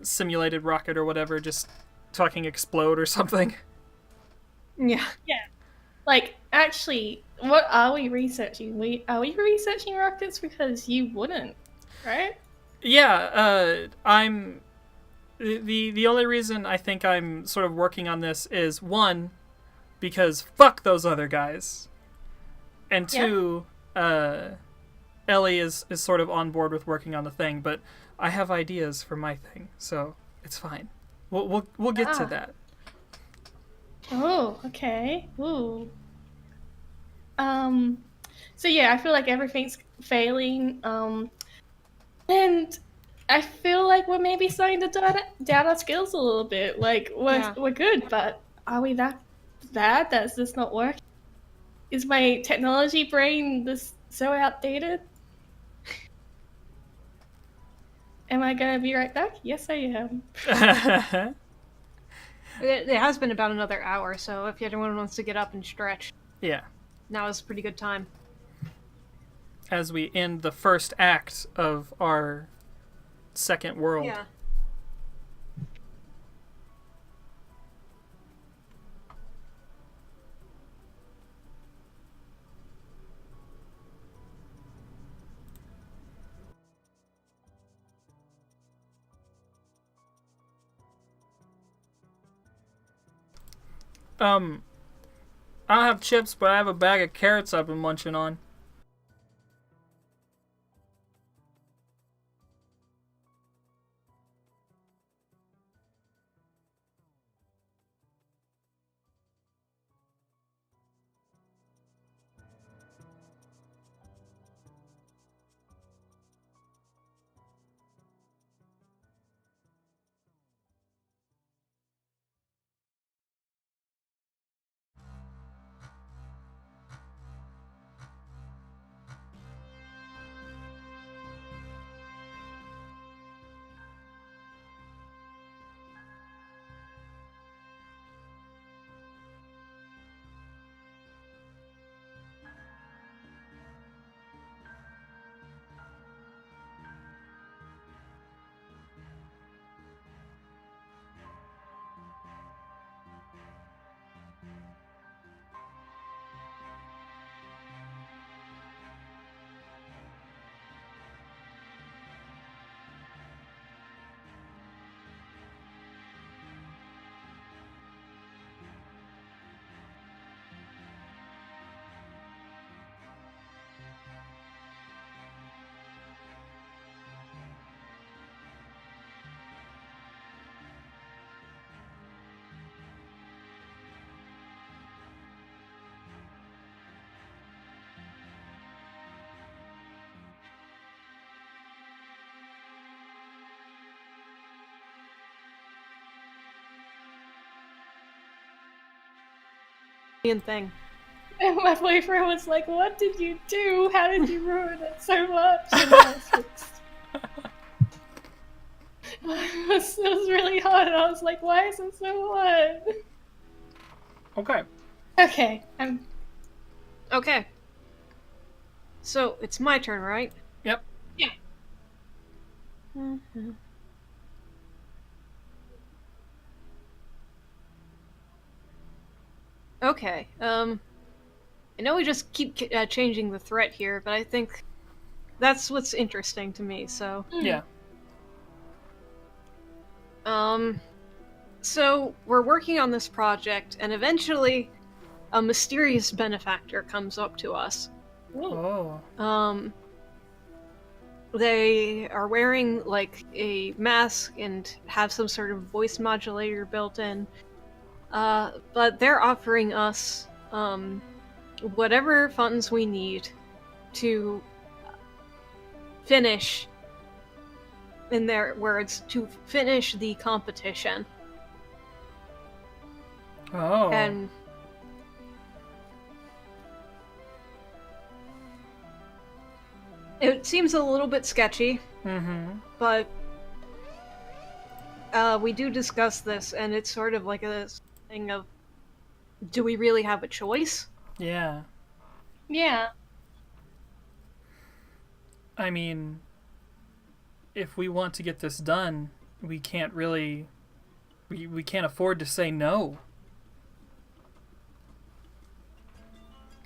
simulated rocket or whatever just fucking explode or something. Yeah. Yeah. Like, actually, what are we researching? Are we researching rockets? Because you wouldn't, right? Yeah, I'm the only reason I think I'm sort of working on this is, one, because fuck those other guys, and two, Ellie is sort of on board with working on the thing, but I have ideas for my thing, so it's fine. We'll get to that. Oh, okay. Ooh. So yeah, I feel like everything's failing. And I feel like we're maybe starting to doubt our skills a little bit. Like, we're good, but are we that bad that this not working? Is my technology brain this so outdated? Am I gonna be right back? Yes, I am. It has been about another hour, so if anyone wants to get up and stretch, Yeah. now is a pretty good time. As we end the first act of our second world. Yeah. I don't have chips, but I have a bag of carrots I've been munching on. Thing. And my boyfriend was like, "What did you do? How did you ruin it so much?" And I was fixed. It was really hard. I was like, "Why is it so hard?" Okay. Okay, Okay. So, it's my turn, right? Yep. yeah. Mm-hmm. Okay, I know we just keep changing the threat here, but I think that's what's interesting to me, so... Yeah. So, we're working on this project, and eventually a mysterious benefactor comes up to us. Oh. They are wearing, like, a mask and have some sort of voice modulator built in. But they're offering us, whatever funds we need to finish, in their words, to finish the competition. Oh. And it seems a little bit sketchy, but we do discuss this, and it's sort of like a thing of, do we really have a choice? Yeah. Yeah. I mean, if we want to get this done, we can't really... We can't afford to say no.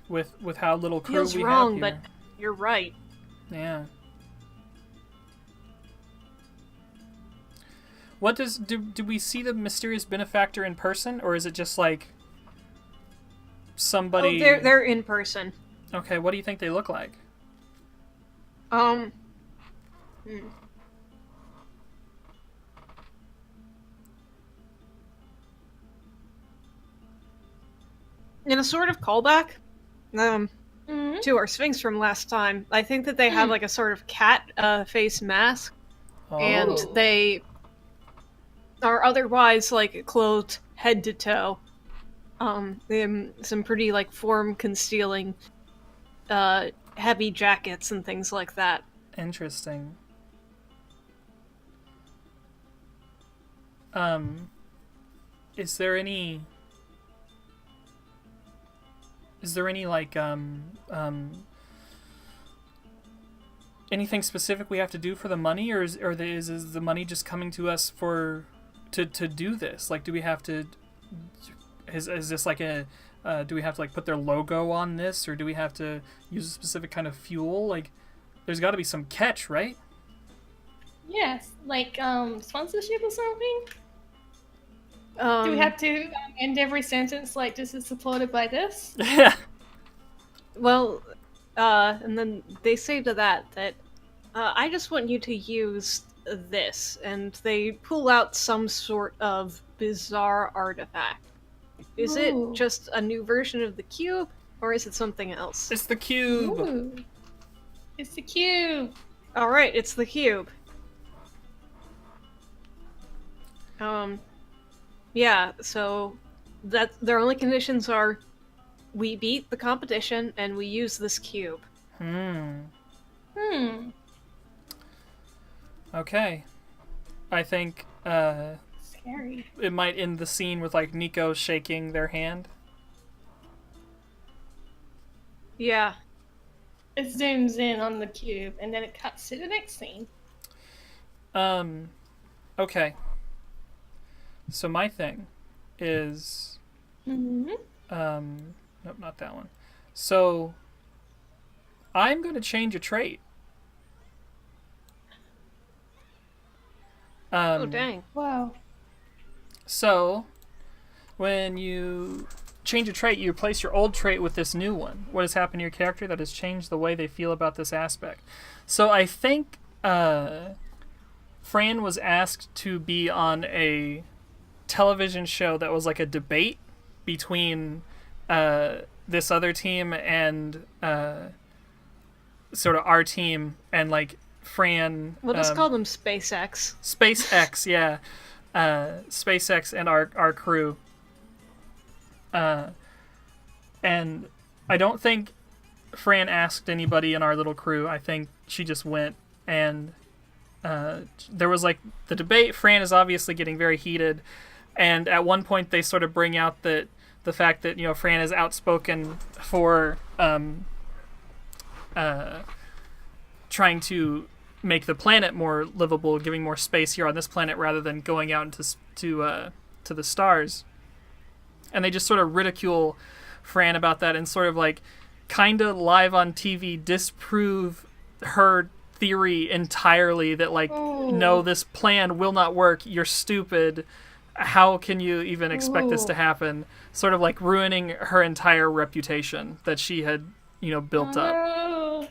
With how little crew Feels we wrong, have here. but you're right. Yeah. What does... Do we see the mysterious benefactor in person, or is it just like... somebody... Oh, they're in person. Okay, what do you think they look like? In a sort of callback, to our Sphinx from last time, I think that they have like a sort of cat face mask, Oh. and they are otherwise like clothed head to toe. They have some pretty like form concealing heavy jackets and things like that. Interesting. Is there any like anything specific we have to do for the money, or is the money just coming to us to do this? Like, do we have to is this like a do we have to like put their logo on this, or do we have to use a specific kind of fuel? Like, there's got to be some catch, right? Yes, like sponsorship or something. Do Do we have to end every sentence like this is supported by this? Yeah. Well, and then they say to that I just want you to use this, and they pull out some sort of bizarre artifact. Is it Ooh. just a new version of the cube, or is it something else? It's the cube. Ooh. It's the cube. Alright, it's the cube. Yeah, so that their only conditions are we beat the competition and we use this cube. Okay. I think Scary. it might end the scene with like Nico shaking their hand. Yeah. It zooms in on the cube and then it cuts to the next scene. Okay. So my thing is nope, not that one. So I'm going to change a trait. Oh, dang. Wow. So when you change a trait, you replace your old trait with this new one. What has happened to your character that has changed the way they feel about this aspect? So I think Fran was asked to be on a television show that was like a debate between this other team and sort of our team, and like Fran. We'll just call them SpaceX. SpaceX, yeah. SpaceX and our crew. And I don't think Fran asked anybody in our little crew. I think she just went, and there was like the debate. Fran is obviously getting very heated, and at one point they sort of bring out that the fact that, you know, Fran is outspoken for trying to make the planet more livable, giving more space here on this planet rather than going out into to the stars. And they just sort of ridicule Fran about that and sort of like kind of live on TV disprove her theory entirely that like, no, this plan will not work. You're stupid. How can you even expect this to happen? Sort of like ruining her entire reputation that she had, you know, built up.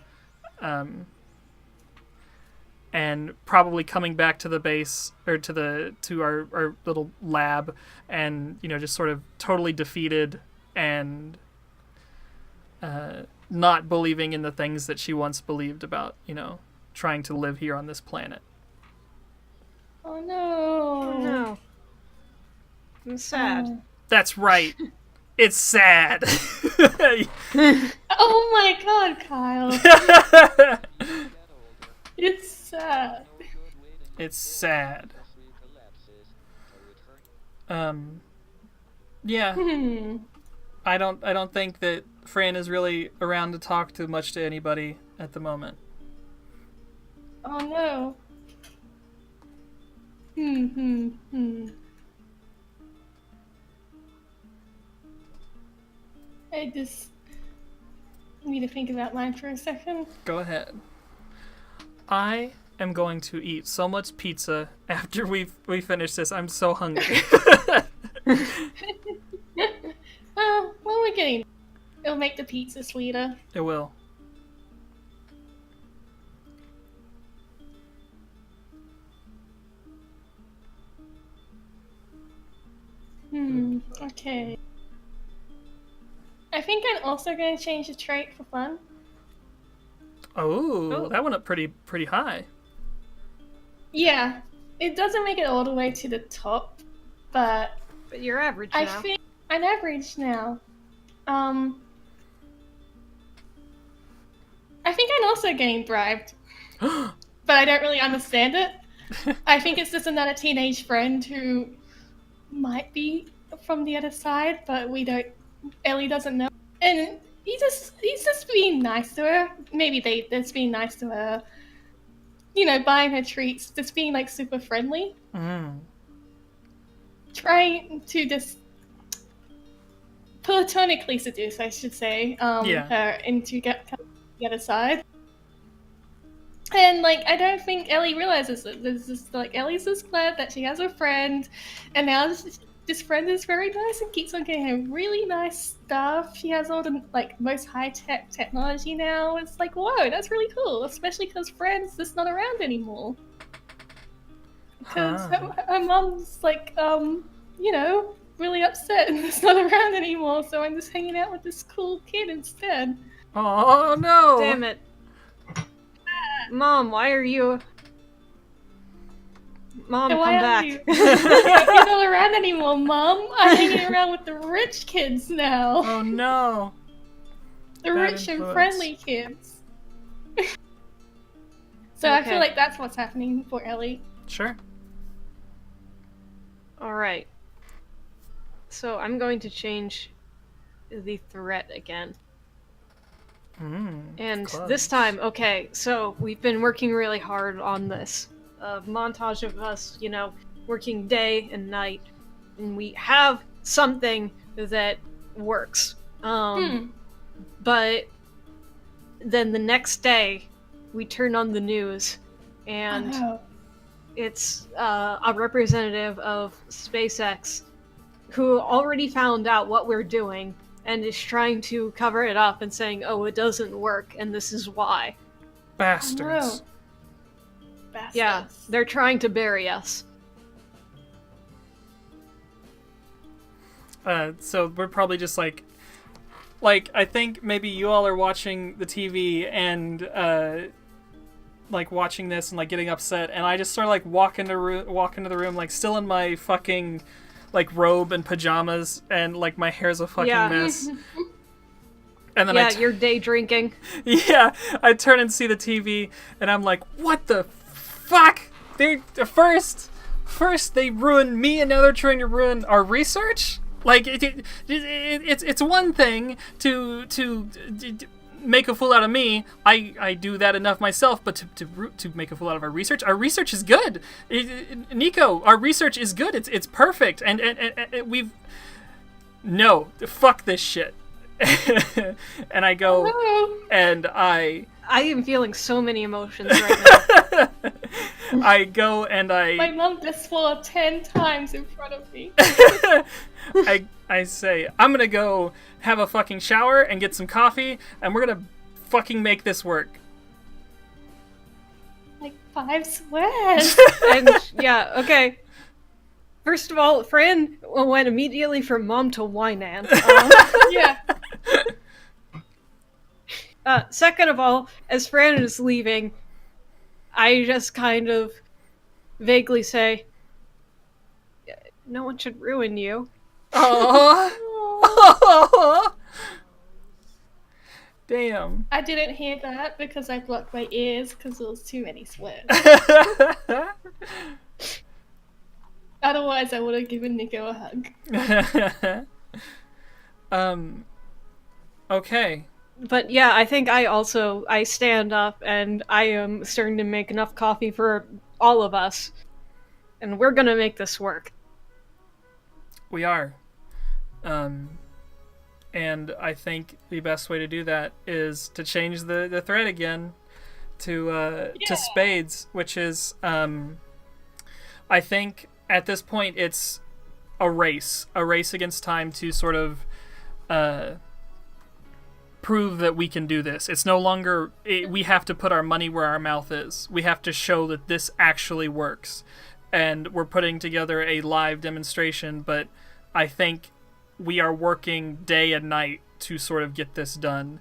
And probably coming back to the base or to our little lab and, you know, just sort of totally defeated and not believing in the things that she once believed about, you know, trying to live here on this planet. Oh no. Oh no. I'm sad. That's right. It's sad. Oh my god, Kyle. It's sad. It's sad. Yeah. I don't think that Fran is really around to talk too much to anybody at the moment. Oh no. I just need to think about mine for a second. Go ahead. I am going to eat so much pizza after we finish this. I'm so hungry. Well, we're getting... It'll make the pizza sweeter. It will. Okay. I think I'm also going to change the trait for fun. Oh, that went up pretty high. Yeah. It doesn't make it all the way to the top, but you're average now. I think I'm average now. I think I'm also getting bribed. But I don't really understand it. I think it's just another teenage friend who might be from the other side, but Ellie doesn't know. And he's just being nice to her. Maybe they're just being nice to her. You know, buying her treats, just being like super friendly. Trying to just platonically seduce, I should say, her into the other side. And like, I don't think Ellie realizes it. There's just like, Ellie's just glad that she has a friend, and now this friend is very nice and keeps on getting her really nice stuff. She has all the like most high-tech technology now. It's like, whoa, that's really cool, especially because Fran's just not around anymore. Because her mom's like, you know, really upset and it's not around anymore, so I'm just hanging out with this cool kid instead. Oh no! Damn it. Mom, why are you... Mom, come back. You're not around anymore, Mom. I'm hanging around with the rich kids now. Oh no. The rich and friendly kids. So I feel like that's what's happening for Ellie. Sure. Alright. So I'm going to change the threat again. And close. This time, okay, so we've been working really hard on this. A montage of us, you know, working day and night. And we have something that works. But then the next day, we turn on the news, and it's a representative of SpaceX who already found out what we're doing and is trying to cover it up and saying, oh, it doesn't work, and this is why. Bastards. Bastards. Yeah, they're trying to bury us. So we're probably just like I think maybe you all are watching the TV and like watching this and like getting upset, and I just sort of like walk into the room like still in my fucking like robe and pajamas, and like my hair's a fucking mess. And then Yeah, you're day drinking. Yeah, I turn and see the TV, and I'm like, what the fuck? They first they ruined me, and now they're trying to ruin our research? Like, it's one thing to make a fool out of me. I do that enough myself, but to make a fool out of our research is good. Nico, our research is good. It's perfect, and we've... No, fuck this shit. And I go, and I am feeling so many emotions right now. I go and My mom just swore 10 times in front of me. I say, I'm gonna go have a fucking shower and get some coffee, and we're gonna fucking make this work. Like 5 swears. And yeah, okay. First of all, Fran went immediately from mom to Wynan. Yeah. Second of all, as Fran is leaving, I just kind of vaguely say, no one should ruin you. Oh. Damn. I didn't hear that because I blocked my ears because there was too many swears. Otherwise, I would have given Nico a hug. Okay. But yeah, I think I stand up and I am starting to make enough coffee for all of us. And we're gonna make this work. We are. And I think the best way to do that is to change the thread again to spades, which is, I think at this point it's a race against time to sort of prove that we can do this. It's no longer we have to put our money where our mouth is. We have to show that this actually works, and we're putting together a live demonstration. But I think we are working day and night to sort of get this done.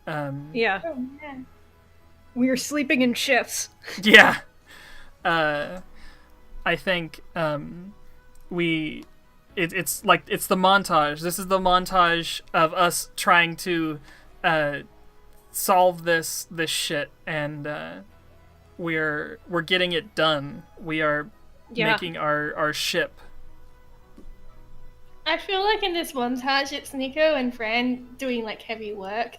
Yeah. Oh, man. We are sleeping in shifts. Yeah. I think it's the montage. This is the montage of us trying to solve this shit, and we're getting it done. We are making our ship. I feel like in this montage, it's Nico and Fran doing like heavy work,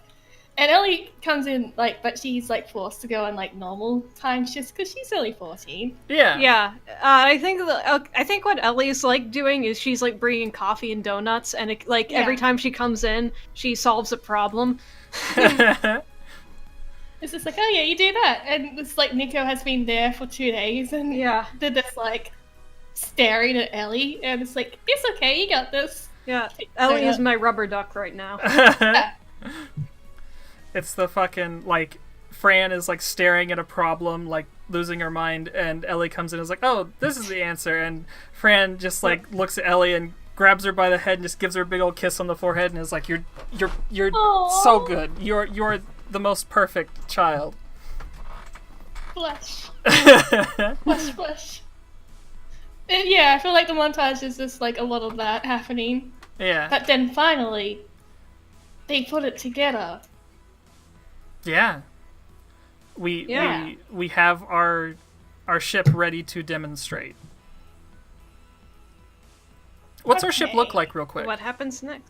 and Ellie comes in but she's like forced to go on like normal time shifts because she's only 14. Yeah. Yeah. I think what Ellie's like doing is she's like bringing coffee and donuts, and every time she comes in, she solves a problem. It's just like, oh yeah, you do that, and it's like Nico has been there for 2 days, and they're just like staring at Ellie, and it's like, it's okay, you got this. Yeah, Ellie is my rubber duck right now. It's the fucking, Fran is, staring at a problem, losing her mind, and Ellie comes in and is like, oh, this is the answer, and Fran just, looks at Ellie and grabs her by the head and just gives her a big old kiss on the forehead and is like, you're so good. You're the most perfect child. Blush. Blush, blush. And yeah, I feel like the montage is just, a lot of that happening. Yeah. But then finally, they put it together. Yeah. We have our ship ready to demonstrate. What's our ship look like, real quick? What happens next?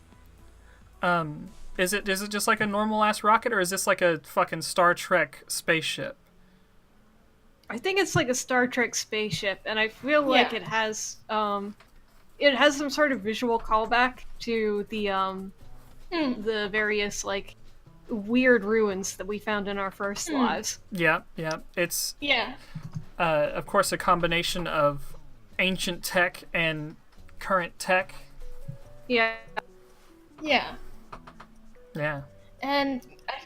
Is it just like a normal ass rocket, or is this like a fucking Star Trek spaceship? I think it's like a Star Trek spaceship, and I feel like it has some sort of visual callback to the various weird ruins that we found in our first lives. Yeah. It's of course a combination of ancient tech and current tech. Yeah. Yeah. And I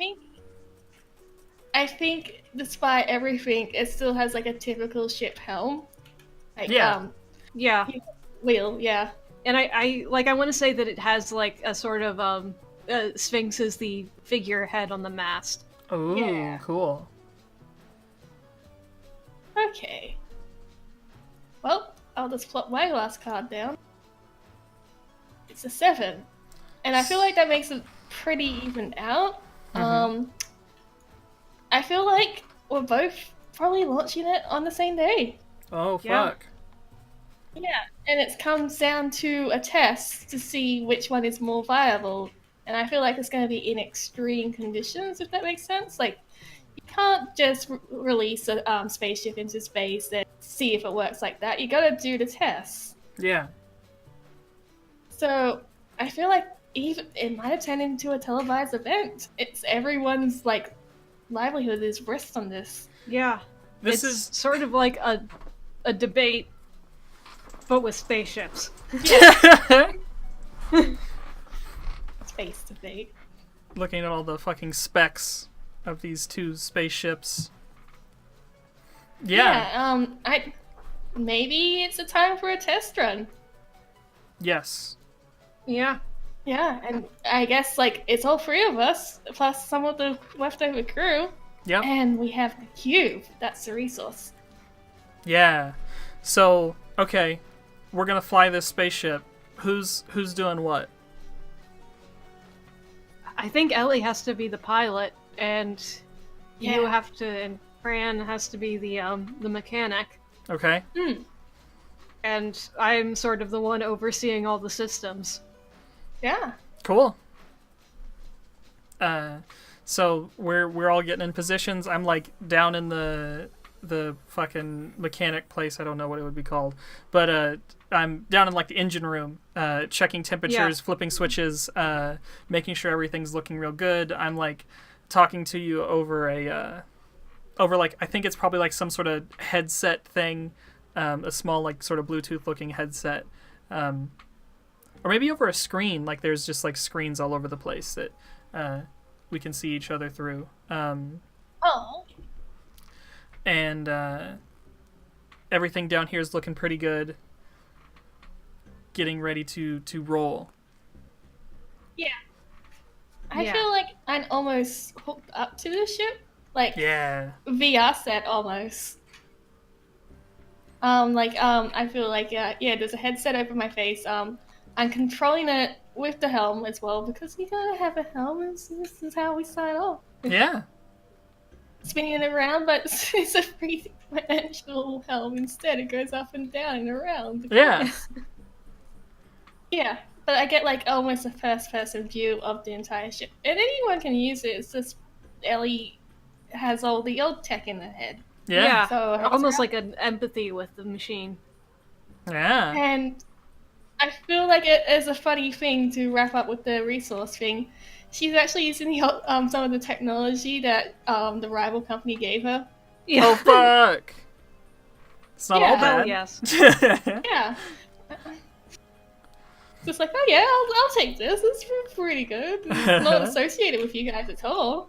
think despite everything, it still has a typical ship helm. Wheel, yeah. And I want to say that it has a sort of Sphinx is the figurehead on the mast. Ooh, cool. Okay. Well, I'll just plop my last card down. It's a 7. And I feel like that makes it pretty evened out. I feel like we're both probably launching it on the same day. Oh, Yeah. fuck. Yeah, and it comes down to a test to see which one is more viable. And I feel like it's going to be in extreme conditions, if that makes sense. Like, you can't just release a spaceship into space and see if it works like that. You got to do the tests. Yeah. So I feel like even it might have turned into a televised event. It's everyone's like livelihood is rests on this. Yeah. This it's is sort of like a debate, but with spaceships. Space debate. looking at all the fucking specs of these two spaceships. Yeah. Maybe it's a time for a test run. Yes. Yeah. Yeah, and I guess like it's all three of us plus some of the leftover crew. Yep. And we have the cube. That's the resource. Yeah. So, okay, we're gonna fly this spaceship. Who's doing what? I think Ellie has to be the pilot, and you Yeah. have to, and Fran has to be the mechanic, Okay. and I'm sort of the one overseeing all the systems. Yeah. Cool. So we're all getting in positions. I'm like down in the fucking mechanic place. I don't know what it would be called, but I'm down in like the engine room, checking temperatures, flipping switches, making sure everything's looking real good. I'm like talking to you over like I think it's probably like some sort of headset thing, a small like sort of Bluetooth looking headset, or maybe over a screen. Like there's just like screens all over the place that we can see each other through. Oh. And everything down here is looking pretty good. Getting ready to roll. Yeah. I Yeah. feel like I'm almost hooked up to the ship. Like Yeah. VR set almost. I feel like there's a headset over my face. I'm controlling it with the helm as well because you gotta have a helm. This is how we sign off. Yeah. Spinning it around, but it's a three-dimensional helm instead. It goes up and down and around. Yeah. Yeah, but I get like almost a first-person view of the entire ship, and anyone can use it. It's just Ellie has all the old tech in her head. Yeah. So Almost like an empathy with the machine. Yeah. And I feel like it is a funny thing to wrap up with the resource thing. She's actually using the some of the technology that the rival company gave her. Yeah. Oh fuck. It's not all Yeah. bad. Oh, yes. Yeah. Just like, oh yeah, I'll take this. It's pretty good. It's not associated with you guys at all.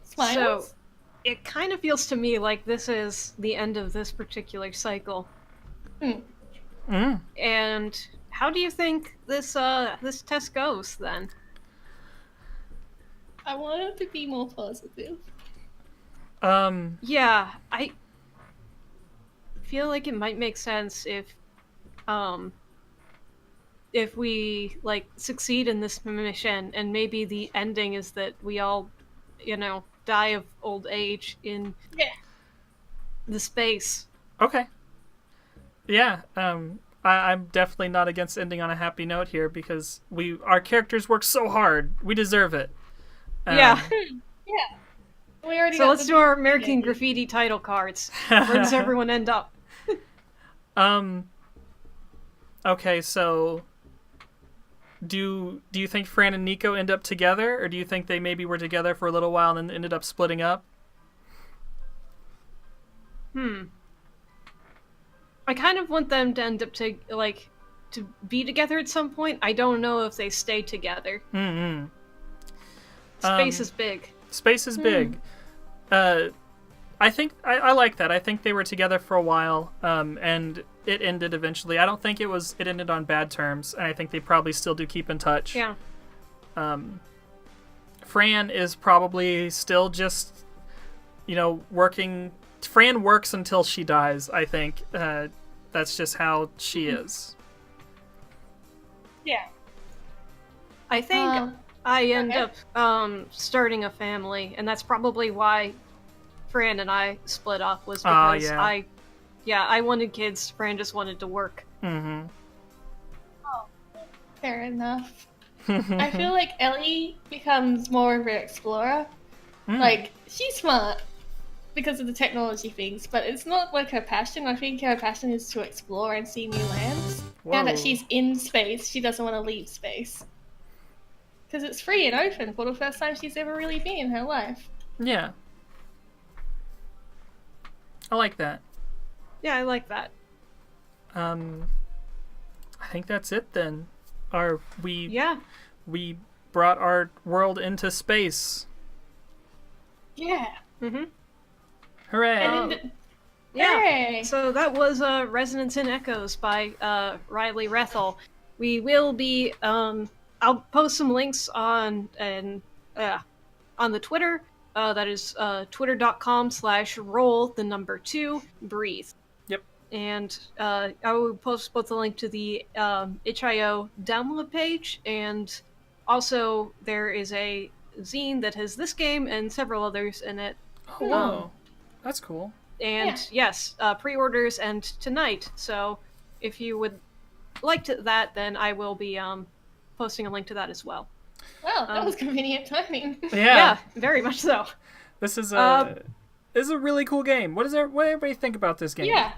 Smiles. So, it kind of feels to me like this is the end of this particular cycle. And how do you think this test goes then? I want it to be more positive. Yeah, I feel like it might make sense if we like succeed in this mission, and maybe the ending is that we all, die of old age in the space. Okay. Yeah. I'm definitely not against ending on a happy note here because our characters work so hard. We deserve it. Yeah. Yeah. We already So got let's the- do our American Graffiti title cards. Where does everyone end up? Okay, so do you think Fran and Nico end up together, or do you think they maybe were together for a little while and then ended up splitting up? I kind of want them to end up to be together at some point. I don't know if they stay together. Space is big. Space is big. I think I like that. I think they were together for a while, and it ended eventually. I don't think it ended on bad terms, and I think they probably still do keep in touch. Yeah. Fran is probably still just, working. Fran works until she dies, I think. That's just how she is. Yeah. I think I end Okay. up starting a family, and that's probably why Fran and I split up, was Ah, because yeah. I wanted kids, Fran just wanted to work. Mm-hmm. Fair enough. I feel like Ellie becomes more of an explorer. Like, she's smart because of the technology things, but it's not like her passion. I think her passion is to explore and see new lands. Now that Whoa. she's in space, she doesn't want to leave space. Because it's free and open for the first time she's ever really been in her life. Yeah. I like that. Yeah, I like that. I think that's it then. Yeah. We brought our world into space. Yeah. Mm-hmm. Hooray! And then Yeah. Hooray! So that was Resonance and Echoes by Riley Rethel. We will be I'll post some links on the Twitter. That is twitter.com/roll2breathe. Yep. And I will post both the link to the itch.io download page, and also there is a zine that has this game and several others in it. Oh, whoa. That's cool. And yes, pre-orders end tonight. So if you would like that, then I will be posting a link to that as well. Wow, that was convenient timing. Yeah. Very much so. This is a really cool game. What does everybody think about this game? Yeah.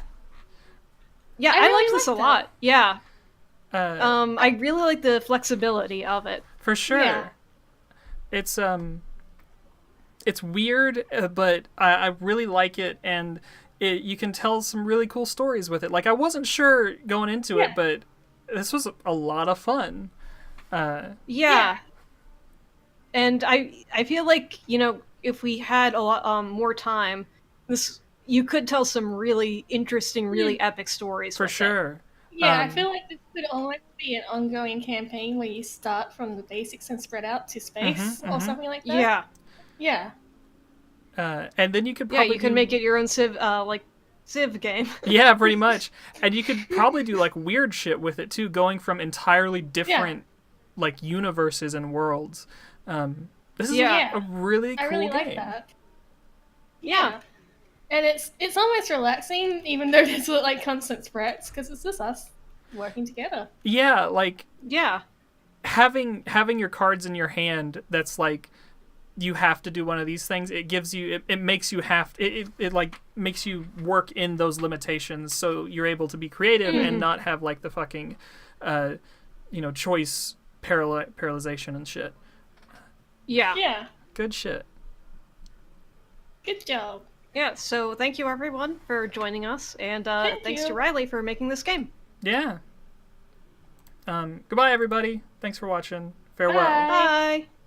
Yeah, I I really like this a like that. lot. Yeah. Uh, I really like the flexibility of it. for sure. Yeah. It's weird, but I really like it, and you can tell some really cool stories with it. Like, I wasn't sure going into it, but this was a lot of fun. Yeah. And I feel like, if we had a lot more time, you could tell some really interesting, really epic stories. For with it. sure. Yeah, I feel like this could almost be an ongoing campaign where you start from the basics and spread out to space or something like that. Yeah. Yeah. And then you could probably you can make it your own Civ game. Yeah, pretty much. And you could probably do like weird shit with it too, going from entirely different like universes and worlds. This is a really cool I really game. like that. Yeah. And it's almost relaxing, even though there's like constant spreads, because it's just us working together. Yeah, like Yeah. having your cards in your hand, that's like you have to do one of these things. It gives you it makes you have it like makes you work in those limitations, so you're able to be creative and not have like the fucking choice paralyzation and shit. Yeah. Yeah. Good shit. Good job. Yeah, so thank you everyone for joining us, and thanks you. to Riley for making this game. Yeah. Goodbye, everybody. Thanks for watching. Farewell. Bye. Bye!